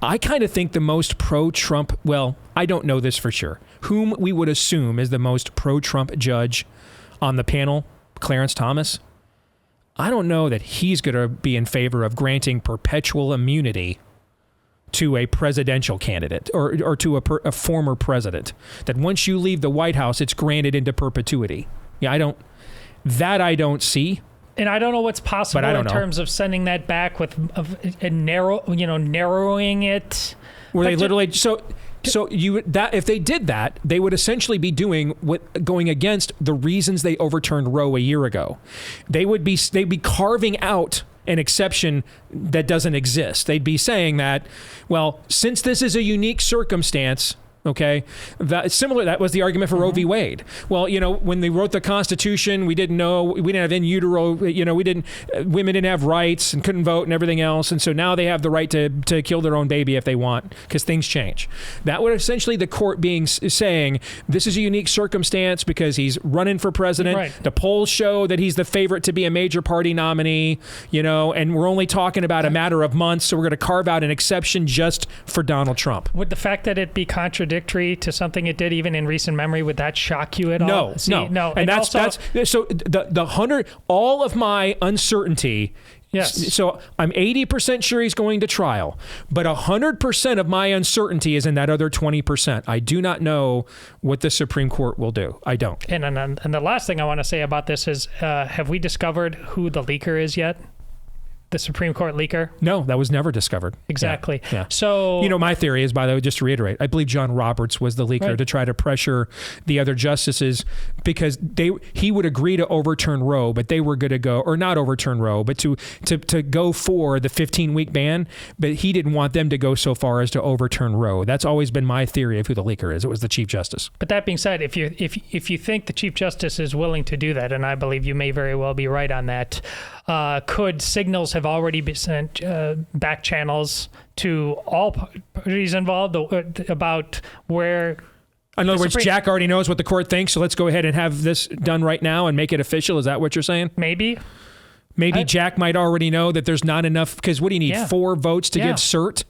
I kind of think the most pro-Trump. Well, I don't know this for sure. Whom we would assume is the most pro-Trump judge on the panel, Clarence Thomas. I don't know that he's going to be in favor of granting perpetual immunity to a presidential candidate or to a former president. That once you leave the White House, it's granted into perpetuity. Yeah, I don't see. And I don't know what's possible in terms of sending that back with narrowing it. Where they literally if they did that, they would essentially be going against the reasons they overturned Roe a year ago. They'd be carving out an exception that doesn't exist. They'd be saying that, well, since this is a unique circumstance. Okay, that was the argument for Roe v. Wade. Well, when they wrote the Constitution, we didn't have in utero, women didn't have rights and couldn't vote and everything else. And so now they have the right to kill their own baby if they want, because things change. That would essentially the court saying this is a unique circumstance because he's running for president. Right. The polls show that he's the favorite to be a major party nominee, and we're only talking about a matter of months. So we're going to carve out an exception just for Donald Trump. Would the fact that it be contradictory to something it did even in recent memory, would that shock you at all? No. And that's so the 100, all of my uncertainty. Yes. So I'm 80% sure he's going to trial, but 100% of my uncertainty is in that other 20%. I do not know what the Supreme Court will do. I don't. And the last thing I want to say about this is, have we discovered who the leaker is yet? The Supreme Court leaker? No, that was never discovered. Exactly. Yeah. So, my theory is, by the way, just to reiterate, I believe John Roberts was the leaker to try to pressure the other justices because he would agree to overturn Roe, but they were going to go, or not overturn Roe, but to go for the 15-week ban, but he didn't want them to go so far as to overturn Roe. That's always been my theory of who the leaker is. It was the Chief Justice. But that being said, if you think the Chief Justice is willing to do that, and I believe you may very well be right on that, could signals have already been sent back channels to all parties involved about where... In other words, Jack already knows what the court thinks, so let's go ahead and have this done right now and make it official. Is that what you're saying? Maybe Jack might already know that there's not enough, because what do you need, 4 votes to give cert?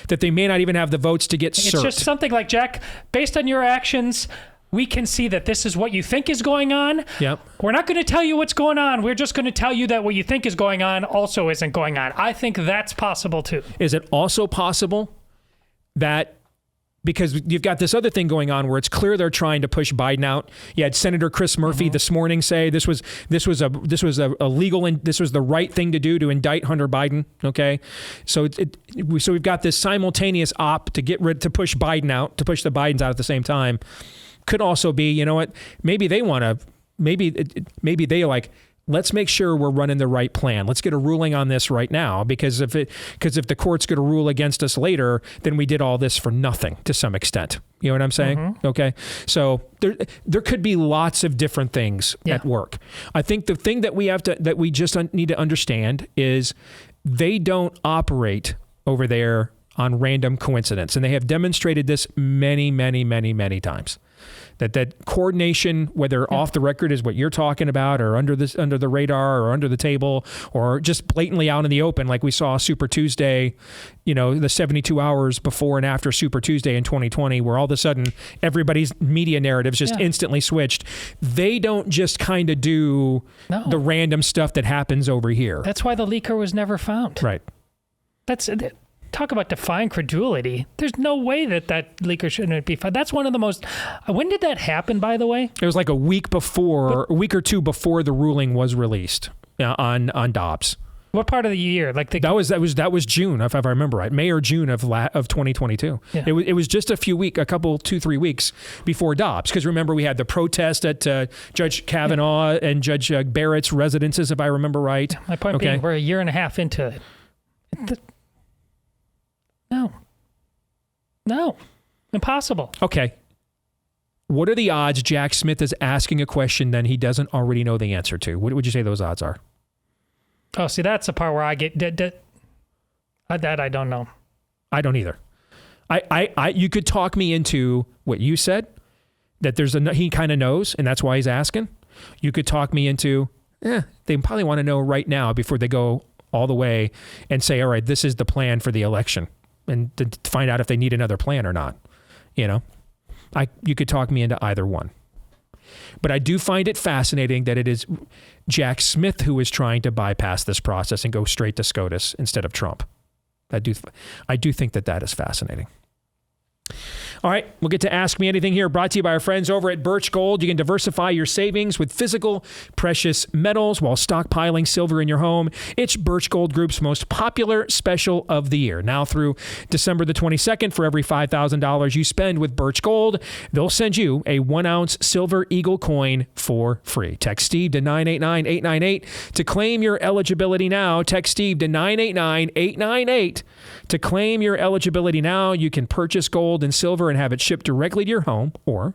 That they may not even have the votes to get cert. It's just something like, Jack, based on your actions... we can see that this is what you think is going on. Yep. We're not going to tell you what's going on. We're just going to tell you that what you think is going on also isn't going on. I think that's possible too. Is it also possible that, because you've got this other thing going on where it's clear they're trying to push Biden out. You had Senator Chris Murphy this morning say this was a legal and this was the right thing to do to indict Hunter Biden. Okay, so we've got this simultaneous op to push Biden out, to push the Bidens out at the same time. Could also be, maybe they want to, maybe they like, let's make sure we're running the right plan. Let's get a ruling on this right now, because if the court's going to rule against us later, then we did all this for nothing to some extent. You know what I'm saying? Mm-hmm. Okay. So there could be lots of different things at work. I think the thing that we just need to understand is they don't operate over there on random coincidence. And they have demonstrated this many, many, many, many times. That coordination, whether off the record is what you're talking about, or under the radar, or under the table, or just blatantly out in the open, like we saw Super Tuesday, the 72 hours before and after Super Tuesday in 2020, where all of a sudden everybody's media narratives just instantly switched. They don't just kind of do the random stuff that happens over here. That's why the leaker was never found. Right. Talk about defying credulity. There's no way that leaker shouldn't be found. That's one of the most... When did that happen, by the way? It was like a week or two before the ruling was released on Dobbs. What part of the year? That was June, if I remember right, May or June of 2022. Yeah. It was just a few weeks, 2-3 weeks before Dobbs. Because remember, we had the protest at Judge Kavanaugh and Judge Barrett's residences, if I remember right. My point being, we're a year and a half into it. No. Impossible. Okay. What are the odds Jack Smith is asking a question then he doesn't already know the answer to? What would you say those odds are? Oh, see, that's the part where I get... that I don't know. I don't either. You could talk me into what you said, that he kind of knows, and that's why he's asking. You could talk me into, they probably want to know right now before they go all the way and say, all right, this is the plan for the election, and to find out if they need another plan or not. You could talk me into either one. But I do find it fascinating that it is Jack Smith who is trying to bypass this process and go straight to SCOTUS instead of Trump. I do think that is fascinating. All right, we'll get to Ask Me Anything here, brought to you by our friends over at Birch Gold. You can diversify your savings with physical precious metals while stockpiling silver in your home. It's Birch Gold Group's most popular special of the year. Now through December the 22nd, for every $5,000 you spend with Birch Gold, they'll send you a 1-ounce silver eagle coin for free. Text Steve to 989-898 to claim your eligibility now. Text Steve to 989-898 to claim your eligibility now. You can purchase gold and silver and have it shipped directly to your home, or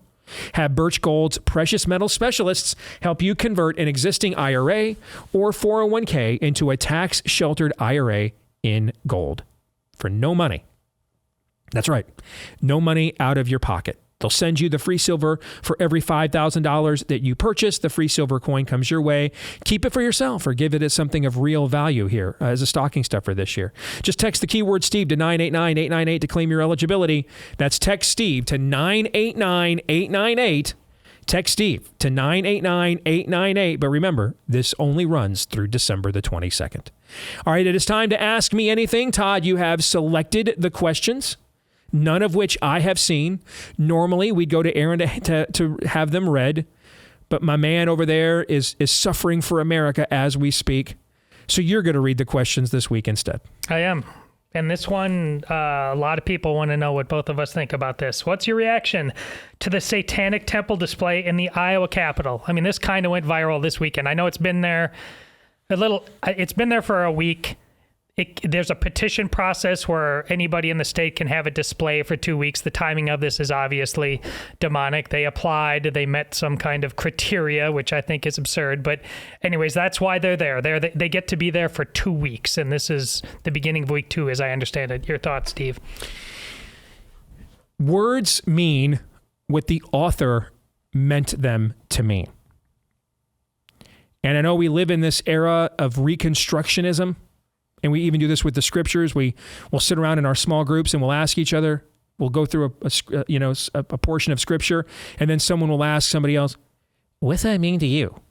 have Birch Gold's precious metal specialists help you convert an existing IRA or 401k into a tax-sheltered IRA in gold for no money. That's right, no money out of your pocket. They'll send you the free silver for every $5,000 that you purchase. The free silver coin comes your way. Keep it for yourself or give it as something of real value here as a stocking stuffer this year. Just text the keyword Steve to 989-898 to claim your eligibility. That's text Steve to 989-898. Text Steve to 989-898. But remember, this only runs through December the 22nd. All right, it is time to Ask Me Anything. Todd, you have selected the questions, none of which I have seen. Normally, we'd go to Aaron to have them read, but my man over there is suffering for America as we speak. So you're going to read the questions this week instead. I am. And this one, a lot of people want to know what both of us think about this. What's your reaction to the Satanic Temple display in the Iowa Capitol? I mean, this kind of went viral this weekend. I know it's been there it's been there for a week. There's a petition process where anybody in the state can have a display for 2 weeks. The timing of this is obviously demonic. They applied, they met some kind of criteria, which I think is absurd. But anyways, that's why they're there. They get to be there for 2 weeks. And this is the beginning of week 2, as I understand it. Your thoughts, Steve? Words mean what the author meant them to mean. And I know we live in this era of Reconstructionism. And we even do this with the scriptures. We'll sit around in our small groups and we'll ask each other. We'll go through a portion of scripture, and then someone will ask somebody else, "What's that mean to you?"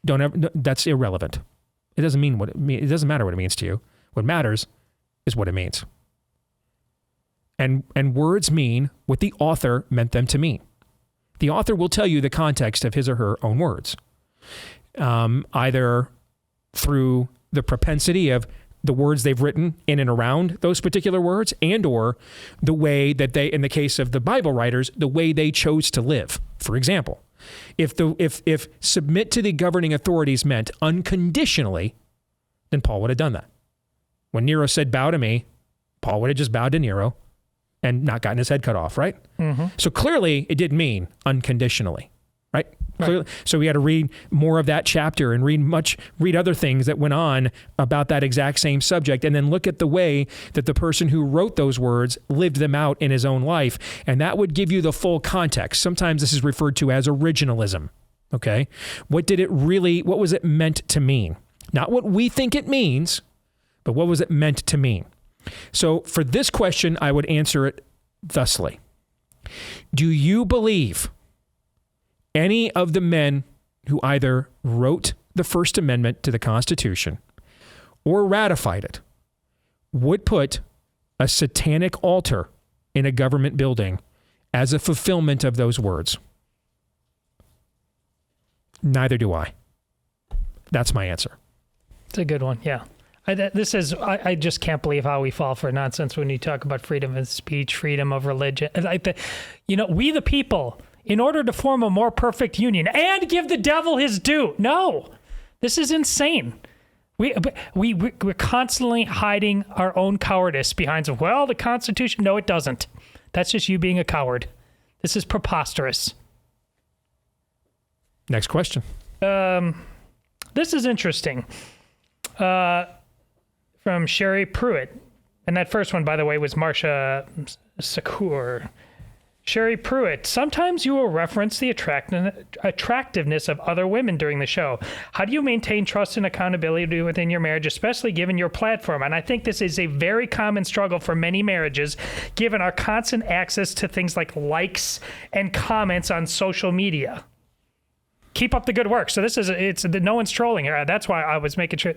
That's irrelevant. It doesn't mean what it means. It doesn't matter what it means to you. What matters is what it means. And words mean what the author meant them to mean. The author will tell you the context of his or her own words, either through the propensity of the words they've written in and around those particular words, and or the way that they, in the case of the Bible writers, the way they chose to live. For example, if submit to the governing authorities meant unconditionally, then Paul would have done that. When Nero said, "Bow to me," Paul would have just bowed to Nero and not gotten his head cut off, right? Mm-hmm. So clearly it didn't mean unconditionally, right? Right. So we had to read more of that chapter and read other things that went on about that exact same subject, and then look at the way that the person who wrote those words lived them out in his own life, and that would give you the full context. Sometimes this is referred to as originalism. Okay, what was it meant to mean? Not what we think it means, but what was it meant to mean? So for this question, I would answer it thusly. Do you believe any of the men who either wrote the First Amendment to the Constitution or ratified it would put a satanic altar in a government building as a fulfillment of those words? Neither do I. That's my answer. It's a good one, yeah. I just can't believe how we fall for nonsense when you talk about freedom of speech, freedom of religion. We the people, in order to form a more perfect union and give the devil his due. No, this is insane. We're constantly hiding our own cowardice behind, the Constitution. No, it doesn't. That's just you being a coward. This is preposterous. Next question. This is interesting. From Sherry Pruitt. And that first one, by the way, was Marcia Sakur. Sherry Pruitt. Sometimes you will reference the attractiveness of other women during the show. How do you maintain trust and accountability within your marriage, especially given your platform? And I think this is a very common struggle for many marriages, given our constant access to things like likes and comments on social media. Keep up the good work. So no one's trolling here. That's why I was making sure.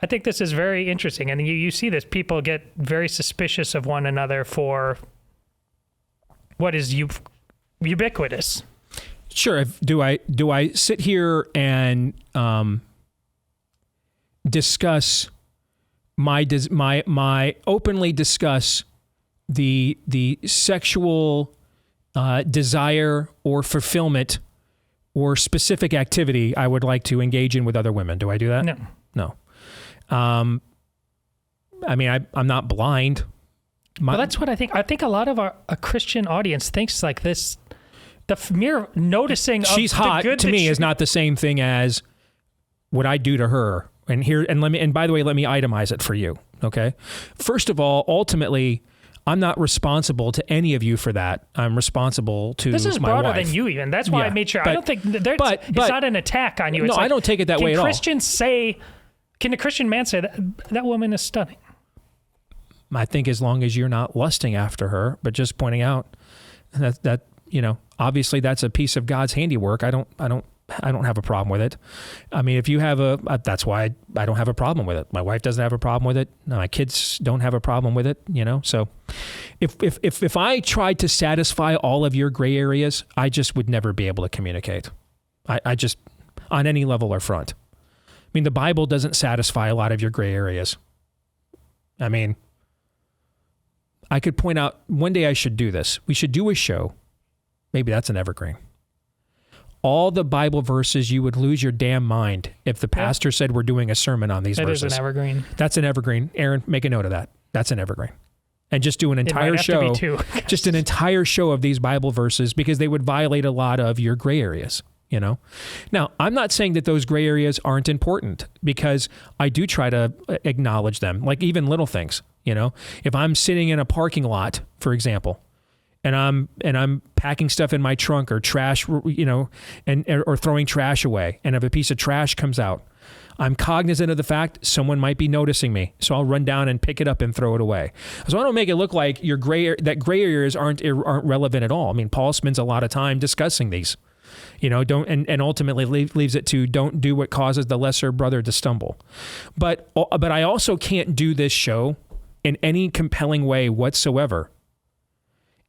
I think this is very interesting. And you see this, people get very suspicious of one another for what is ubiquitous. Sure. Do I sit here and discuss my openly discuss the sexual desire or fulfillment or specific activity I would like to engage in with other women? Do I do that? No. I'm not blind. Well, that's what I think. I think a lot of a Christian audience thinks like this. The mere noticing she's of hot the good to me is not the same thing as what I do to her. And by the way, let me itemize it for you. Okay. First of all, ultimately, I'm not responsible to any of you for that. I'm responsible to my wife. This is broader than you even. That's why I made sure. I don't think it's not an attack on you. It's I don't take it that way at all. Can a Christian man say that woman is stunning? I think as long as you're not lusting after her, but just pointing out that obviously that's a piece of God's handiwork. I don't have a problem with it. I mean, if you have that's why I don't have a problem with it. My wife doesn't have a problem with it. My kids don't have a problem with it, So if I tried to satisfy all of your gray areas, I just would never be able to communicate. I just, on any level or front. I mean, the Bible doesn't satisfy a lot of your gray areas. I mean, I could point out, one day I should do this. We should do a show. Maybe that's an evergreen. All the Bible verses, you would lose your damn mind if the pastor said we're doing a sermon on these verses. That is an evergreen. That's an evergreen. Aaron, make a note of that. That's an evergreen. And just do an entire show. Just an entire show of these Bible verses, because they would violate a lot of your gray areas. Now, I'm not saying that those gray areas aren't important, because I do try to acknowledge them, like even little things. If I'm sitting in a parking lot, for example, and I'm packing stuff in my trunk or trash, or throwing trash away, and if a piece of trash comes out, I'm cognizant of the fact someone might be noticing me, so I'll run down and pick it up and throw it away. So I don't make it look like gray areas aren't relevant at all. I mean, Paul spends a lot of time discussing these. And ultimately leaves it to don't do what causes the lesser brother to stumble. But I also can't do this show in any compelling way whatsoever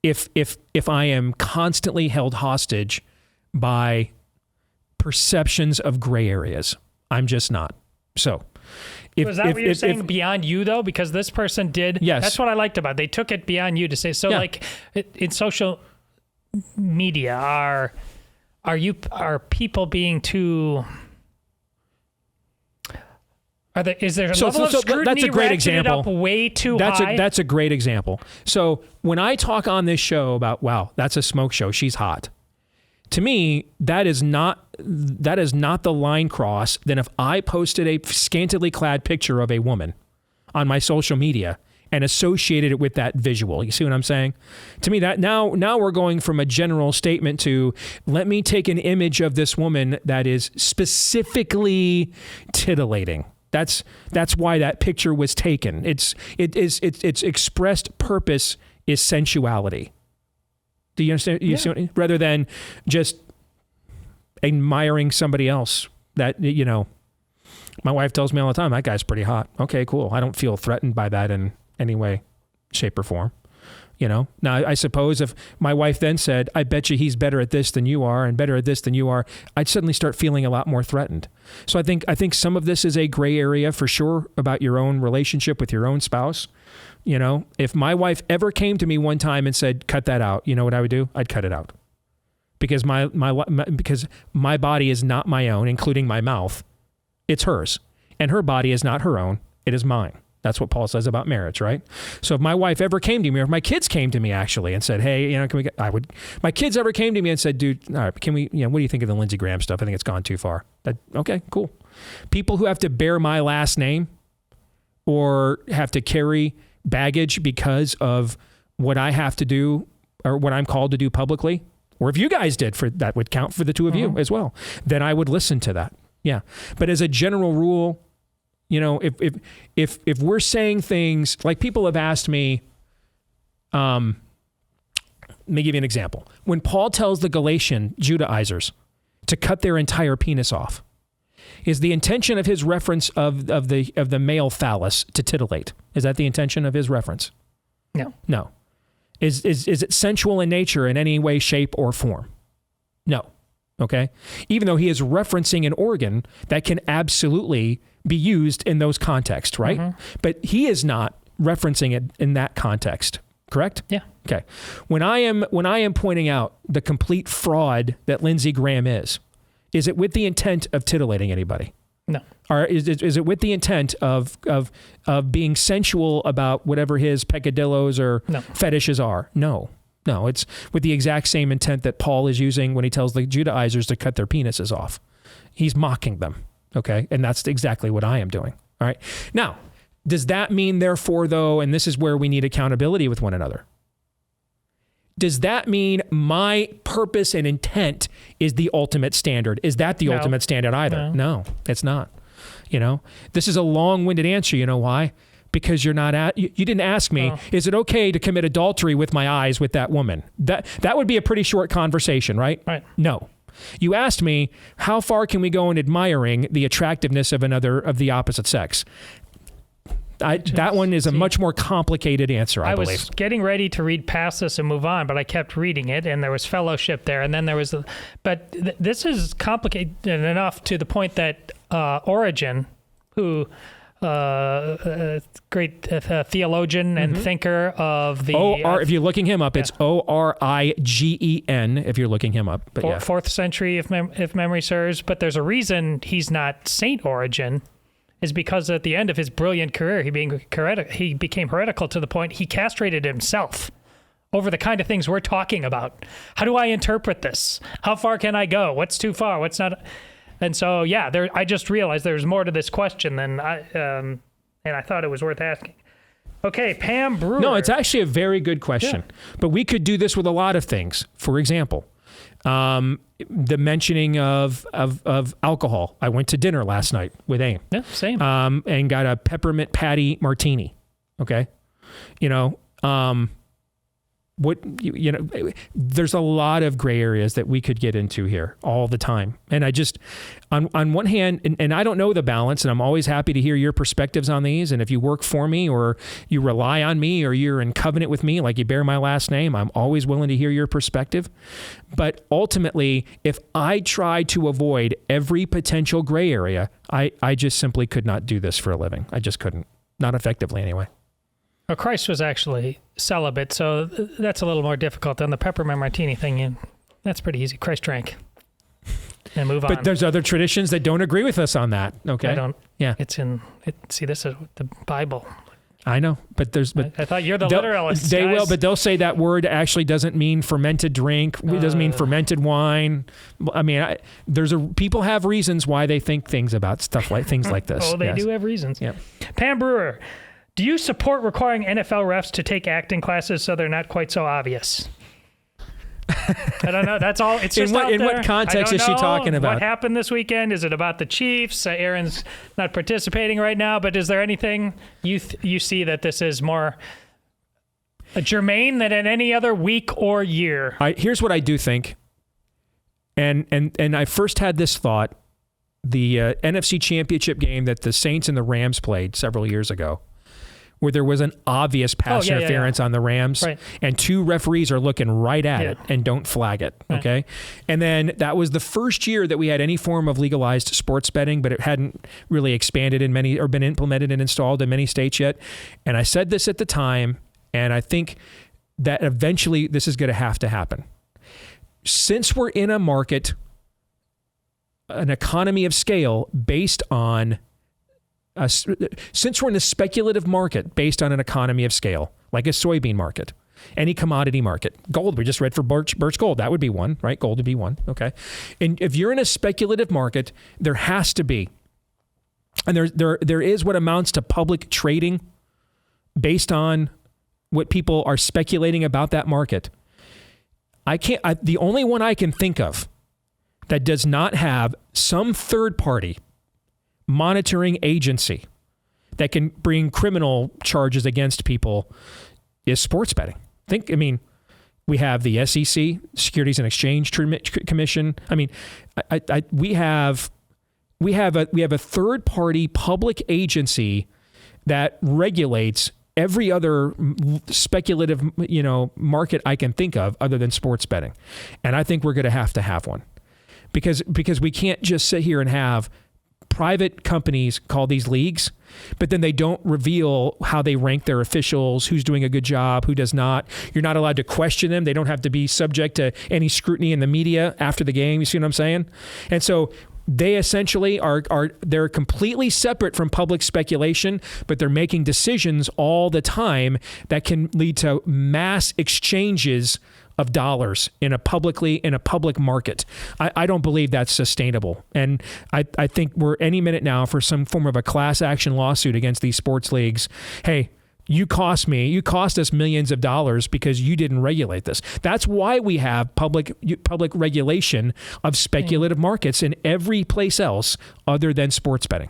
if I am constantly held hostage by perceptions of gray areas. I'm just not. So was that what you're saying beyond you, though? Because this person did. Yes. That's what I liked about it. They took it beyond you to say, like in social media, are people being too... Is there a level of scrutiny that's a great ratcheted example. up way too high? That's a great example. So when I talk on this show about, wow, that's a smoke show, she's hot, To me, that is not the line cross. Then if I posted a scantily clad picture of a woman on my social media and associated it with that visual, you see what I'm saying? To me, that now we're going from a general statement to let me take an image of this woman that is specifically titillating. That's why that picture was taken. Its expressed purpose is sensuality. Do you understand? Yeah. Rather than just admiring somebody else that, my wife tells me all the time, that guy's pretty hot. Okay, cool. I don't feel threatened by that in any way, shape, or form. Now I suppose if my wife then said, I bet you he's better at this than you are and better at this than you are, I'd suddenly start feeling a lot more threatened. So I think some of this is a gray area for sure about your own relationship with your own spouse. If my wife ever came to me one time and said, cut that out, you know what I would do? I'd cut it out. Because because my body is not my own, including my mouth. It's hers. And her body is not her own. It is mine. That's what Paul says about marriage, right? So if my wife ever came to me, or if my kids came to me actually and said, hey, can we my kids ever came to me and said, dude, all right, can we, what do you think of the Lindsey Graham stuff? I think it's gone too far. Okay, cool. People who have to bear my last name or have to carry baggage because of what I have to do or what I'm called to do publicly, or if you guys did, that would count for the two of you as well, then I would listen to that. Yeah. But as a general rule, if we're saying things like people have asked me, let me give you an example. When Paul tells the Galatian Judaizers to cut their entire penis off, is the intention of his reference of the male phallus to titillate? Is that the intention of his reference? No. No. Is it sensual in nature in any way, shape, or form? No. Okay? Even though he is referencing an organ that can absolutely be used in those contexts, right? Mm-hmm. But he is not referencing it in that context, correct? Yeah. Okay. When I am pointing out the complete fraud that Lindsey Graham is it with the intent of titillating anybody? No. Or is it with the intent of being sensual about whatever his peccadillos or fetishes are? No. No, it's with the exact same intent that Paul is using when he tells the Judaizers to cut their penises off. He's mocking them, okay? And that's exactly what I am doing, all right? Now, does that mean, therefore, though, and this is where we need accountability with one another, does that mean my purpose and intent is the ultimate standard? Is that the ultimate standard either? No, it's not. This is a long-winded answer. You know why? Because you didn't ask me, is it okay to commit adultery with my eyes with that woman? That would be a pretty short conversation, right? Right. No. You asked me, how far can we go in admiring the attractiveness of the opposite sex? That one is a much more complicated answer, I believe. I was getting ready to read past this and move on, but I kept reading it, and there was fellowship there, and then there was... this is complicated enough to the point that Origen, who... great theologian and thinker of the... if you're looking him up, it's Origen, if you're looking him up. But 4th century, if memory serves. But there's a reason he's not Saint Origen, is because at the end of his brilliant career, he became heretical to the point he castrated himself over the kind of things we're talking about. How do I interpret this? How far can I go? What's too far? What's not... And so, I just realized there's more to this question than and I thought it was worth asking. Okay, Pam Brewer. No, it's actually a very good question. Yeah. But we could do this with a lot of things. For example, the mentioning of alcohol. I went to dinner last night with Aim. Yeah, same. And got a peppermint patty martini. Okay, there's a lot of gray areas that we could get into here all the time. And I just, on one hand, and I don't know the balance, and I'm always happy to hear your perspectives on these. And if you work for me or you rely on me or you're in covenant with me, like you bear my last name, I'm always willing to hear your perspective. But ultimately, if I try to avoid every potential gray area, I just simply could not do this for a living. I just couldn't. Not effectively anyway. Well, Christ was actually celibate, so that's a little more difficult than the peppermint martini thing. That's pretty easy. Christ drank. And move on. But there's other traditions that don't agree with us on that. Okay. I don't. Yeah. This is the Bible. I know, but I thought you're the literalist. They guys. will, but they'll say that word actually doesn't mean fermented drink. It doesn't mean fermented wine. I mean, people have reasons why they think things about things like this. Oh, they do have reasons. Yeah. Pam Brewer, do you support requiring NFL refs to take acting classes so they're not quite so obvious? I don't know. That's all. It's just in what context is she talking about? What happened this weekend? Is it about the Chiefs? Aaron's not participating right now, but is there anything you see that this is more germane than in any other week or year? Here's what I do think, and I first had this thought, the NFC Championship game that the Saints and the Rams played several years ago, where there was an obvious pass interference on the Rams, right. and 2 referees are looking right at it and don't flag it, okay? Right. And then that was the first year that we had any form of legalized sports betting, but it hadn't really expanded in many, or been implemented and installed in many states yet. And I said this at the time, and I think that eventually this is going to have to happen. Since we're in a market, an economy of scale based on since we're in a speculative market based on an economy of scale, like a soybean market, any commodity market, gold, we just read for birch gold, that would be one, right? Gold would be one, okay? And if you're in a speculative market, there has to be, and there is what amounts to public trading based on what people are speculating about that market. The only one I can think of that does not have some third party monitoring agency that can bring criminal charges against people is sports betting. We have the SEC, Securities and Exchange Commission. I mean, we have a third party public agency that regulates every other speculative, market I can think of other than sports betting. And I think we're going to have one because we can't just sit here and have private companies call these leagues, but then they don't reveal how they rank their officials, who's doing a good job, who does not. You're not allowed to question them. They don't have to be subject to any scrutiny in the media after the game. You see what I'm saying? And so they essentially they're completely separate from public speculation, but they're making decisions all the time that can lead to mass exchanges of dollars in a public market. I don't believe that's sustainable. And I think we're any minute now for some form of a class action lawsuit against these sports leagues. Hey, you cost us millions of dollars because you didn't regulate this. That's why we have public regulation of speculative markets in every place else other than sports betting.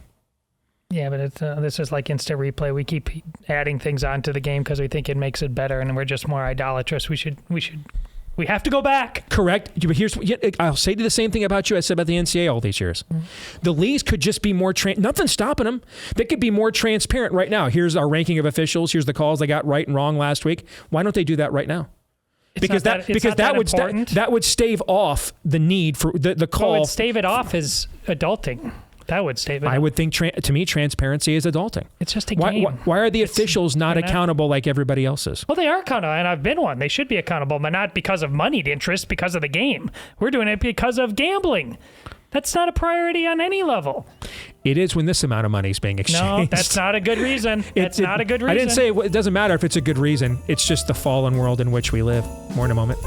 Yeah, but this is like instant replay. We keep adding things onto the game because we think it makes it better, and we're just more idolatrous. We have to go back. Correct. But I'll say the same thing about you I said about the NCAA all these years. Mm-hmm. The leagues could just be more nothing's stopping them. They could be more transparent right now. Here's our ranking of officials. Here's the calls they got right and wrong last week. Why don't they do that right now? Because that would stave off the need for the call. What would stave it off is adulting. That would stave it. I would think, to me, transparency is adulting. It's just a game. Why are the officials not accountable like everybody else is? Well, they are accountable, and I've been one. They should be accountable, but not because of moneyed interest, because of the game. We're doing it because of gambling. That's not a priority on any level. It is when this amount of money is being exchanged. No, that's not a good reason. That's not a good reason. I didn't say it doesn't matter if it's a good reason. It's just the fallen world in which we live. More in a moment.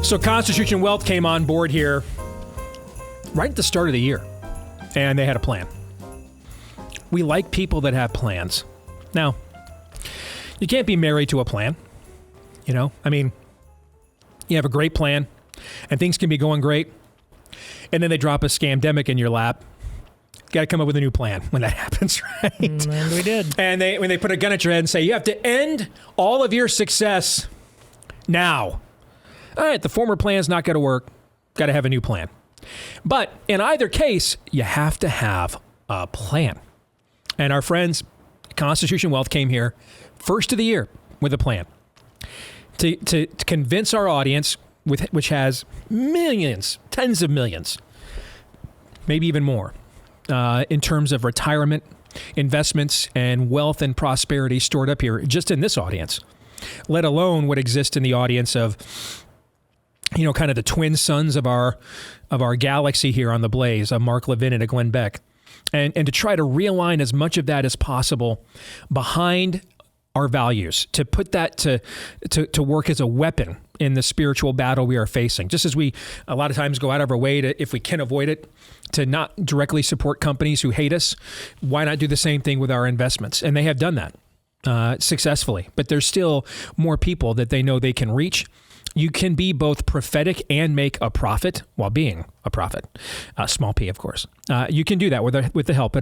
So Constitution Wealth came on board here right at the start of the year, and they had a plan. We like people that have plans. Now, you can't be married to a plan. You have a great plan, and things can be going great, and then they drop a scamdemic in your lap. Got to come up with a new plan when that happens, right? And we did. And when they put a gun at your head and say, you have to end all of your success now. All right, the former plan's not going to work. Got to have a new plan. But in either case, you have to have a plan. And our friends, Constitution Wealth, came here first of the year with a plan to convince our audience, which has millions, tens of millions, maybe even more, in terms of retirement investments and wealth and prosperity stored up here just in this audience, let alone what exists in the audience of, kind of the twin sons of our galaxy here on the Blaze, a Mark Levin and a Glenn Beck. And to try to realign as much of that as possible behind our values, to put that to work as a weapon in the spiritual battle we are facing. Just as we a lot of times go out of our way to, if we can avoid it, to not directly support companies who hate us, why not do the same thing with our investments? And they have done that successfully. But there's still more people that they know they can reach. You can be both prophetic and make a profit while being a prophet. Small p, of course. You can do that with the help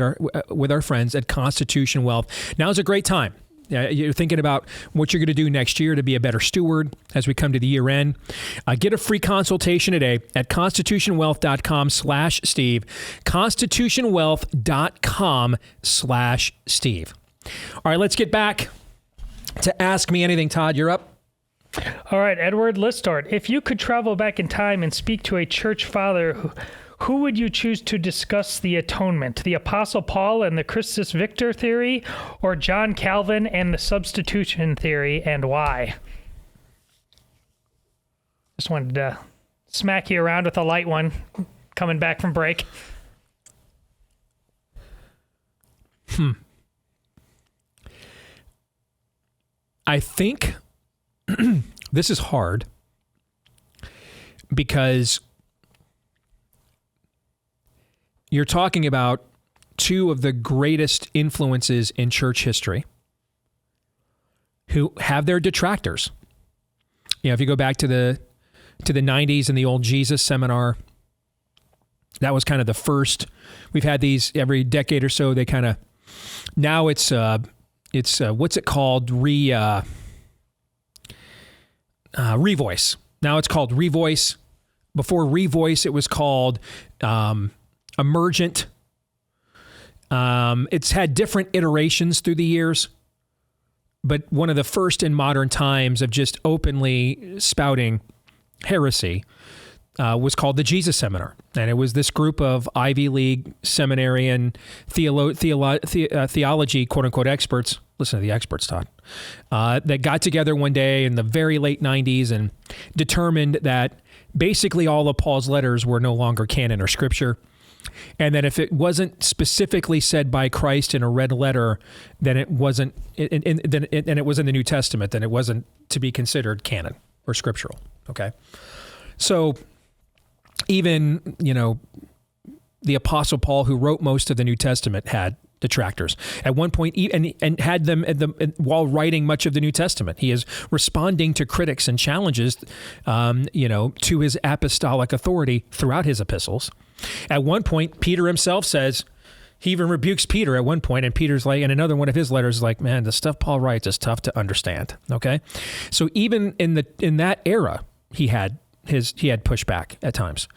with our friends at Constitution Wealth. Now is a great time. You're thinking about what you're going to do next year to be a better steward as we come to the year end. Get a free consultation today at constitutionwealth.com/Steve. Constitutionwealth.com/Steve. All right, let's get back to Ask Me Anything. Todd, you're up. All right, Edward Listort. If you could travel back in time and speak to a church father, who would you choose to discuss the atonement? The Apostle Paul and the Christus Victor theory, or John Calvin and the substitution theory, and why? Just wanted to smack you around with a light one coming back from break. I think this is hard because you're talking about two of the greatest influences in church history who have their detractors. If you go back to the 90s and the old Jesus seminar, that was kind of the first. We've had these every decade or so. They kind of, now it's what's it called? Revoice. Now it's called Revoice. Before Revoice, it was called Emergent. It's had different iterations through the years, but one of the first in modern times of just openly spouting heresy was called the Jesus Seminar. And it was this group of Ivy League seminarian theology, quote unquote, experts. Listen to the experts, Todd. That got together one day in the very late 90s and determined that basically all of Paul's letters were no longer canon or scripture. And that if it wasn't specifically said by Christ in a red letter, then it wasn't, and it was in the New Testament, then it wasn't to be considered canon or scriptural. Okay. So even, the Apostle Paul, who wrote most of the New Testament, had detractors at one point, and had them while writing much of the New Testament. He is responding to critics and challenges, to his apostolic authority throughout his epistles. At one point, Peter himself says, he even rebukes Peter at one point, and Peter's like, in another one of his letters, like, man, the stuff Paul writes is tough to understand. Okay, so even in that era, he had pushback at times.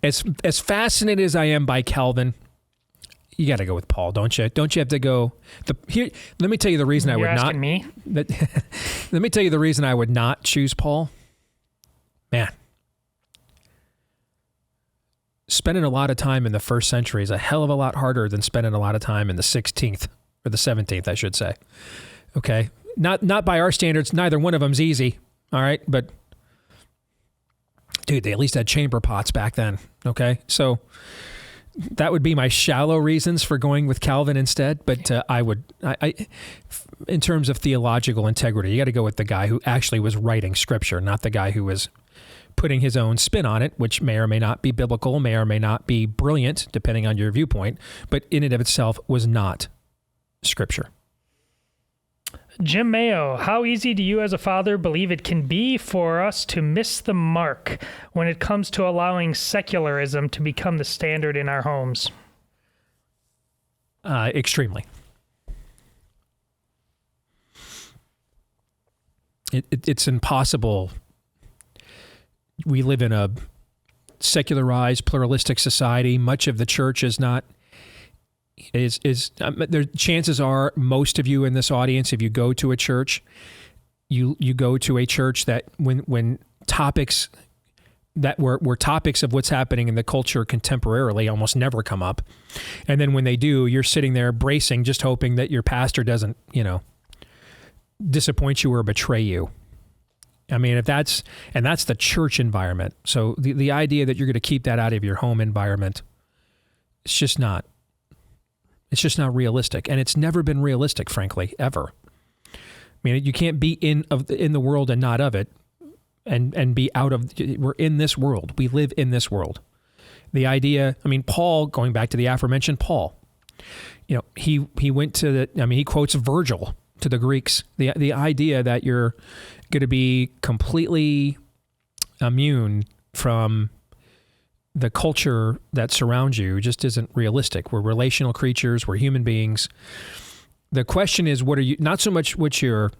As fascinated as I am by Calvin, you got to go with Paul, don't you? Don't you have to go? Let me tell you the reason I would not. Me? Let me tell you the reason I would not choose Paul. Man, spending a lot of time in the first century is a hell of a lot harder than spending a lot of time in the 16th or the 17th, I should say. Okay, not by our standards. Neither one of them's easy. All right, but dude, they at least had chamber pots back then. Okay, so that would be my shallow reasons for going with Calvin instead. But I in terms of theological integrity, you got to go with the guy who actually was writing scripture, not the guy who was putting his own spin on it, which may or may not be biblical, may or may not be brilliant, depending on your viewpoint, but in and of itself was not scripture. Jim Mayo, how easy do you as a father believe it can be for us to miss the mark when it comes to allowing secularism to become the standard in our homes? Extremely. It's impossible. We live in a secularized, pluralistic society. Much of the church is not. Chances are most of you in this audience, if you go to a church, you go to a church that when topics that were topics of what's happening in the culture contemporarily almost never come up. And then when they do, you're sitting there bracing, just hoping that your pastor doesn't, disappoint you or betray you. I mean, that's the church environment. So the idea that you're going to keep that out of your home environment, it's just not realistic. And it's never been realistic, frankly, ever. I mean, you can't be in the world and not of it. And be out of, we're in this world. We live in this world. The idea, Paul, going back to the aforementioned Paul, he went to he quotes Virgil to the Greeks. The idea that you're going to be completely immune from the culture that surrounds you just isn't realistic. We're relational creatures. We're human beings. The question is, what are you, not so much what you're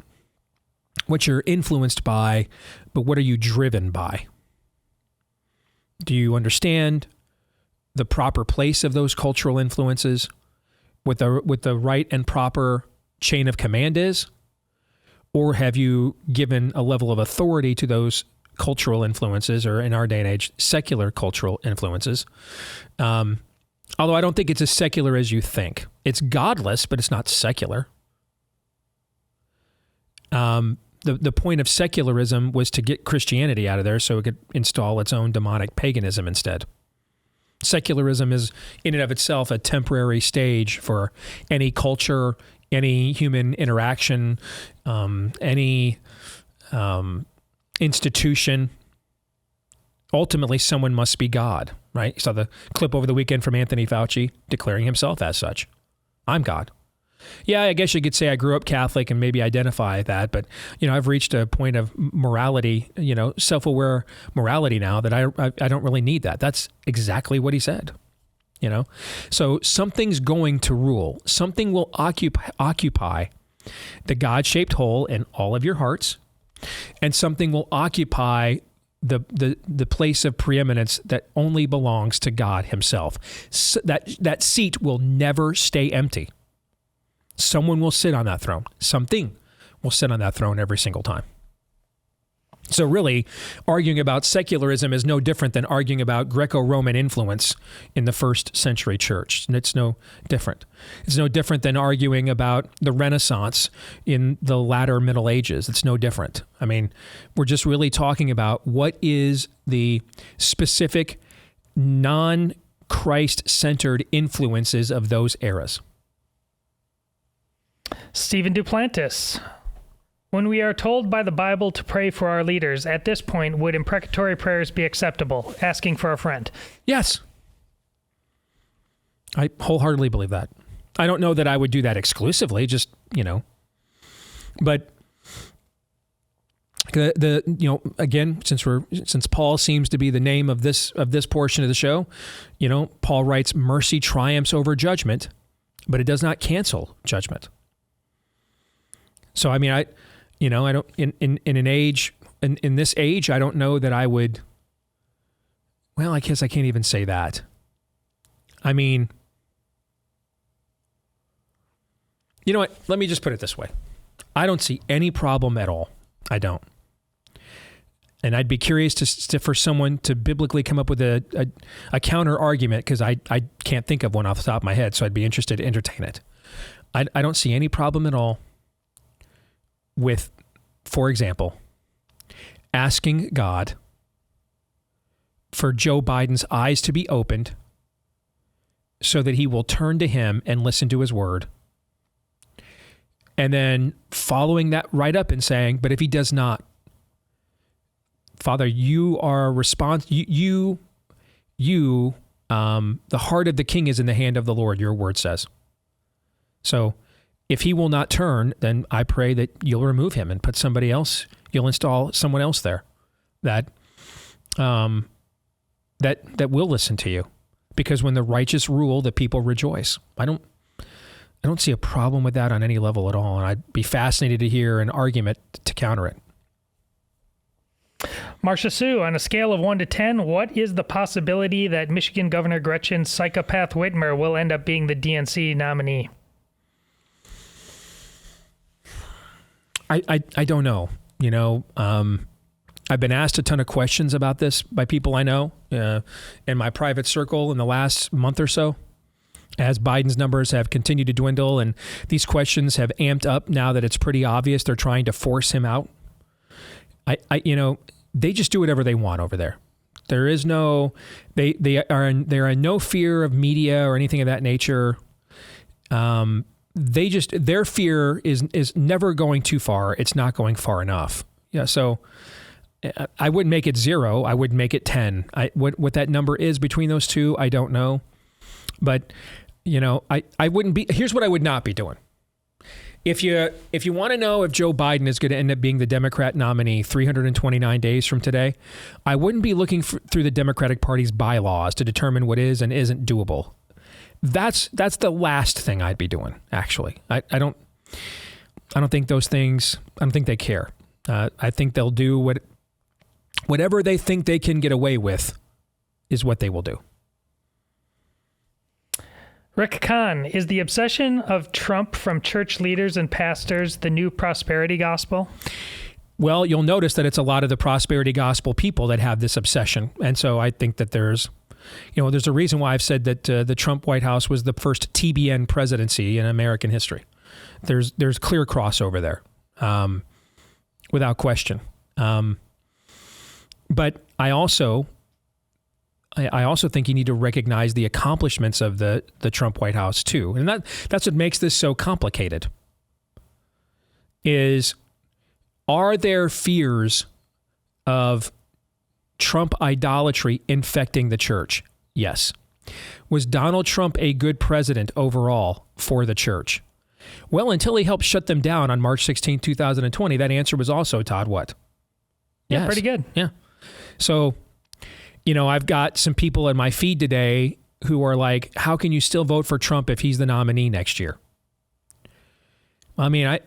influenced by, but what are you driven by? Do you understand the proper place of those cultural influences, what the right and proper chain of command is? Or have you given a level of authority to those cultural influences, or in our day and age, secular cultural influences? Although I don't think it's as secular as you think. It's godless, but it's not secular. The point of secularism was to get Christianity out of there so it could install its own demonic paganism instead. Secularism is in and of itself a temporary stage for any culture, any human interaction, any institution. Ultimately, someone must be God, right? You saw the clip over the weekend from Anthony Fauci declaring himself as such. I'm God. Yeah, I guess you could say I grew up Catholic and maybe identify that, but I've reached a point of morality, self-aware morality now that I don't really need that. That's exactly what he said. So something's going to rule. Something will occupy the God-shaped hole in all of your hearts, and something will occupy the place of preeminence that only belongs to God himself. So that seat will never stay empty. Someone will sit on that throne. Something will sit on that throne every single time. So really, arguing about secularism is no different than arguing about Greco-Roman influence in the first century church. And it's no different. It's no different than arguing about the Renaissance in the latter Middle Ages. It's no different. We're just really talking about what is the specific non-Christ-centered influences of those eras. Stephen Duplantis. When we are told by the Bible to pray for our leaders, at this point, would imprecatory prayers be acceptable? Asking for a friend. Yes. I wholeheartedly believe that. I don't know that I would do that exclusively, just, but again, since Paul seems to be the name of this portion of the show, Paul writes, mercy triumphs over judgment, but it does not cancel judgment. So, I don't, in an age, in this age, I don't know that I would, well, I guess I can't even say that. You know what? Let me just put it this way. I don't see any problem at all. I don't. And I'd be curious for someone to biblically come up with a counter argument, because I can't think of one off the top of my head, so I'd be interested to entertain it. I don't see any problem at all with, for example, asking God for Joe Biden's eyes to be opened so that he will turn to him and listen to his word. And then following that right up and saying, but if he does not, Father, you are the heart of the king is in the hand of the Lord, your word says. So if he will not turn, then I pray that you'll remove him and put somebody else, you'll install someone else there that will listen to you. Because when the righteous rule, the people rejoice. I don't see a problem with that on any level at all. And I'd be fascinated to hear an argument to counter it. Marcia Sue, on a scale of 1 to 10, what is the possibility that Michigan Governor Gretchen Psychopath Whitmer will end up being the DNC nominee? I don't know. You know, I've been asked a ton of questions about this by people I know in my private circle in the last month or so, as Biden's numbers have continued to dwindle, and these questions have amped up now that it's pretty obvious they're trying to force him out. They just do whatever they want over there. There is no, they're in no fear of media or anything of that nature. Their fear is never going too far. It's not going far enough. Yeah. So I wouldn't make it 0. I would make it 10. What that number is between those two, I don't know. But, I wouldn't be, here's what I would not be doing. If you want to know if Joe Biden is going to end up being the Democrat nominee 329 days from today, I wouldn't be looking through the Democratic Party's bylaws to determine what is and isn't doable. That's the last thing I'd be doing, actually. I don't think those things, I don't think they care. I think they'll do whatever they think they can get away with is what they will do. Rick Kahn, is the obsession of Trump from church leaders and pastors the new prosperity gospel? Well, you'll notice that it's a lot of the prosperity gospel people that have this obsession. And so I think that there's a reason why I've said that the Trump White House was the first TBN presidency in American history. There's clear crossover there, without question. But I also think you need to recognize the accomplishments of the Trump White House too. And that's what makes this so complicated. Are there fears of Trump idolatry infecting the church? Yes. Was Donald Trump a good president overall for the church? Well, until he helped shut them down on March 16, 2020, that answer was also, Todd, what? Yeah, yes. pretty good. Yeah. So, I've got some people in my feed today who are like, how can you still vote for Trump if he's the nominee next year? I mean,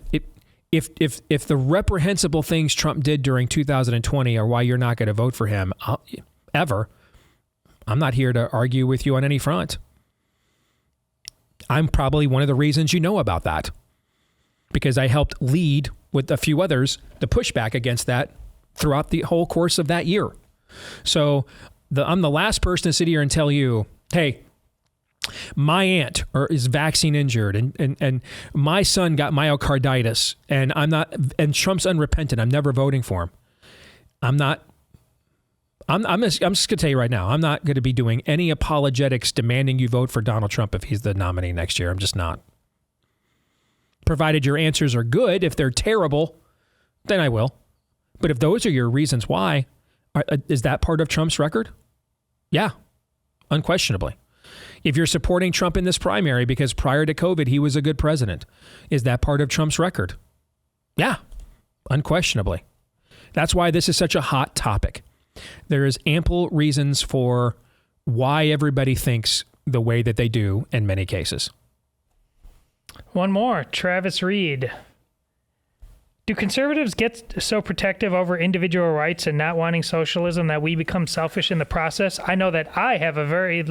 if the reprehensible things Trump did during 2020 are why you're not going to vote for him ever, I'm not here to argue with you on any front. I'm probably one of the reasons you know about that, because I helped lead with a few others the pushback against that throughout the whole course of that year. So I'm the last person to sit here and tell you, hey, my aunt is vaccine injured and my son got myocarditis and Trump's unrepentant. I'm never voting for him. I'm just going to tell you right now, I'm not going to be doing any apologetics demanding you vote for Donald Trump if he's the nominee next year. I'm just not. Provided your answers are good. If they're terrible, then I will. But if those are your reasons why, is that part of Trump's record? Yeah, unquestionably. If you're supporting Trump in this primary because prior to COVID, he was a good president, is that part of Trump's record? Yeah, unquestionably. That's why this is such a hot topic. There is ample reasons for why everybody thinks the way that they do in many cases. One more, Travis Reed. Do conservatives get so protective over individual rights and not wanting socialism that we become selfish in the process? I know that I have very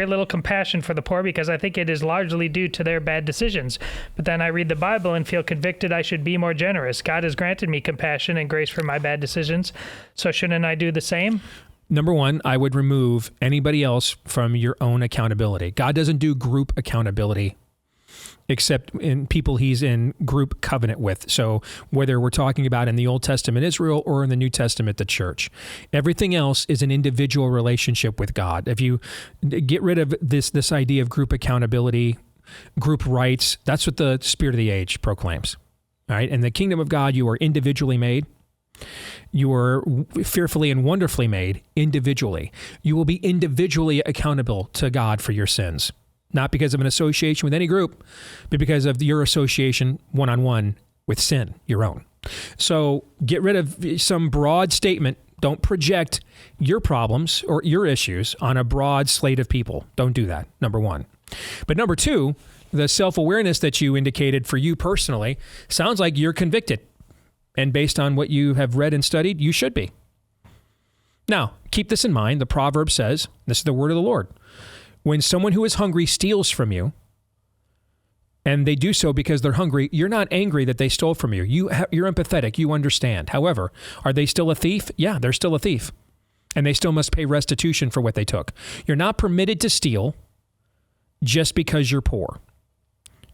little compassion for the poor because I think it is largely due to their bad decisions. But then I read the Bible and feel convicted I should be more generous. God has granted me compassion and grace for my bad decisions. So shouldn't I do the same? Number one, I would remove anybody else from your own accountability. God doesn't do group accountability except in people he's in group covenant with. So whether we're talking about in the Old Testament Israel or in the New Testament the church, everything else is an individual relationship with God. If you get rid of this idea of group accountability, group rights, that's what the spirit of the age proclaims. All right? In the kingdom of God, you are individually made. You are fearfully and wonderfully made individually. You will be individually accountable to God for your sins. Not because of an association with any group, but because of your association one-on-one with sin, your own. So get rid of some broad statement. Don't project your problems or your issues on a broad slate of people. Don't do that, number one. But number two, the self-awareness that you indicated for you personally sounds like you're convicted. And based on what you have read and studied, you should be. Now, keep this in mind. The proverb says, this is the word of the Lord, when someone who is hungry steals from you, and they do so because they're hungry, you're not angry that they stole from you. You're empathetic. You understand. However, are they still a thief? Yeah, they're still a thief. And they still must pay restitution for what they took. You're not permitted to steal just because you're poor.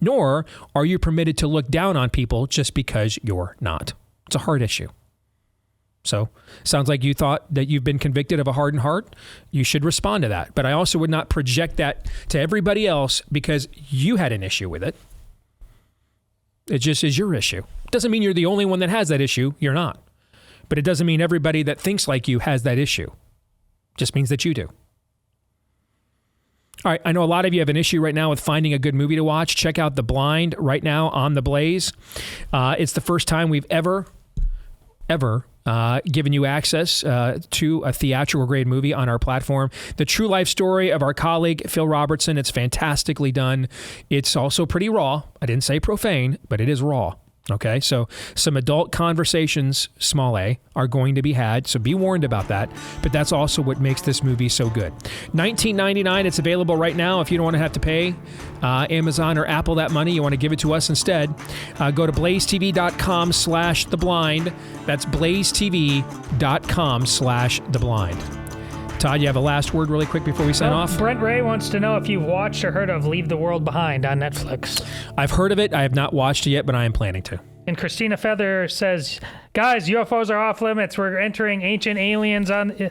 Nor are you permitted to look down on people just because you're not. It's a heart issue. So, sounds like you thought that you've been convicted of a hardened heart. You should respond to that. But I also would not project that to everybody else because you had an issue with it. It just is your issue. It doesn't mean you're the only one that has that issue. You're not. But it doesn't mean everybody that thinks like you has that issue. It just means that you do. All right, I know a lot of you have an issue right now with finding a good movie to watch. Check out The Blind right now on the Blaze. It's the first time we've ever given you access to a theatrical grade movie on our platform. The true life story of our colleague, Phil Robertson. It's fantastically done. It's also pretty raw. I didn't say profane, but it is raw. Okay, so some adult conversations, small a, are going to be had, so be warned about that. But that's also what makes this movie so good. $19.99, it's available right now. If you don't want to have to pay Amazon or Apple that money, you want to give it to us instead, go to blazetv.com/theblind. That's blazetv.com/theblind. Todd, you have a last word really quick before we sign off? Brent Ray wants to know if you've watched or heard of Leave the World Behind on Netflix. I've heard of it. I have not watched it yet, but I am planning to. And Christina Feather says, guys, UFOs are off limits. We're entering ancient aliens on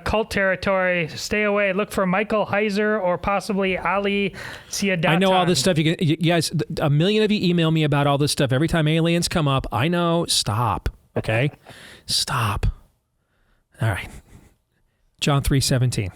cult territory. Stay away. Look for Michael Heiser or possibly Ali Siadatan. I know all this stuff. You guys, a million of you email me about all this stuff. Every time aliens come up, I know. Stop. Okay? Stop. All right. John 3:17.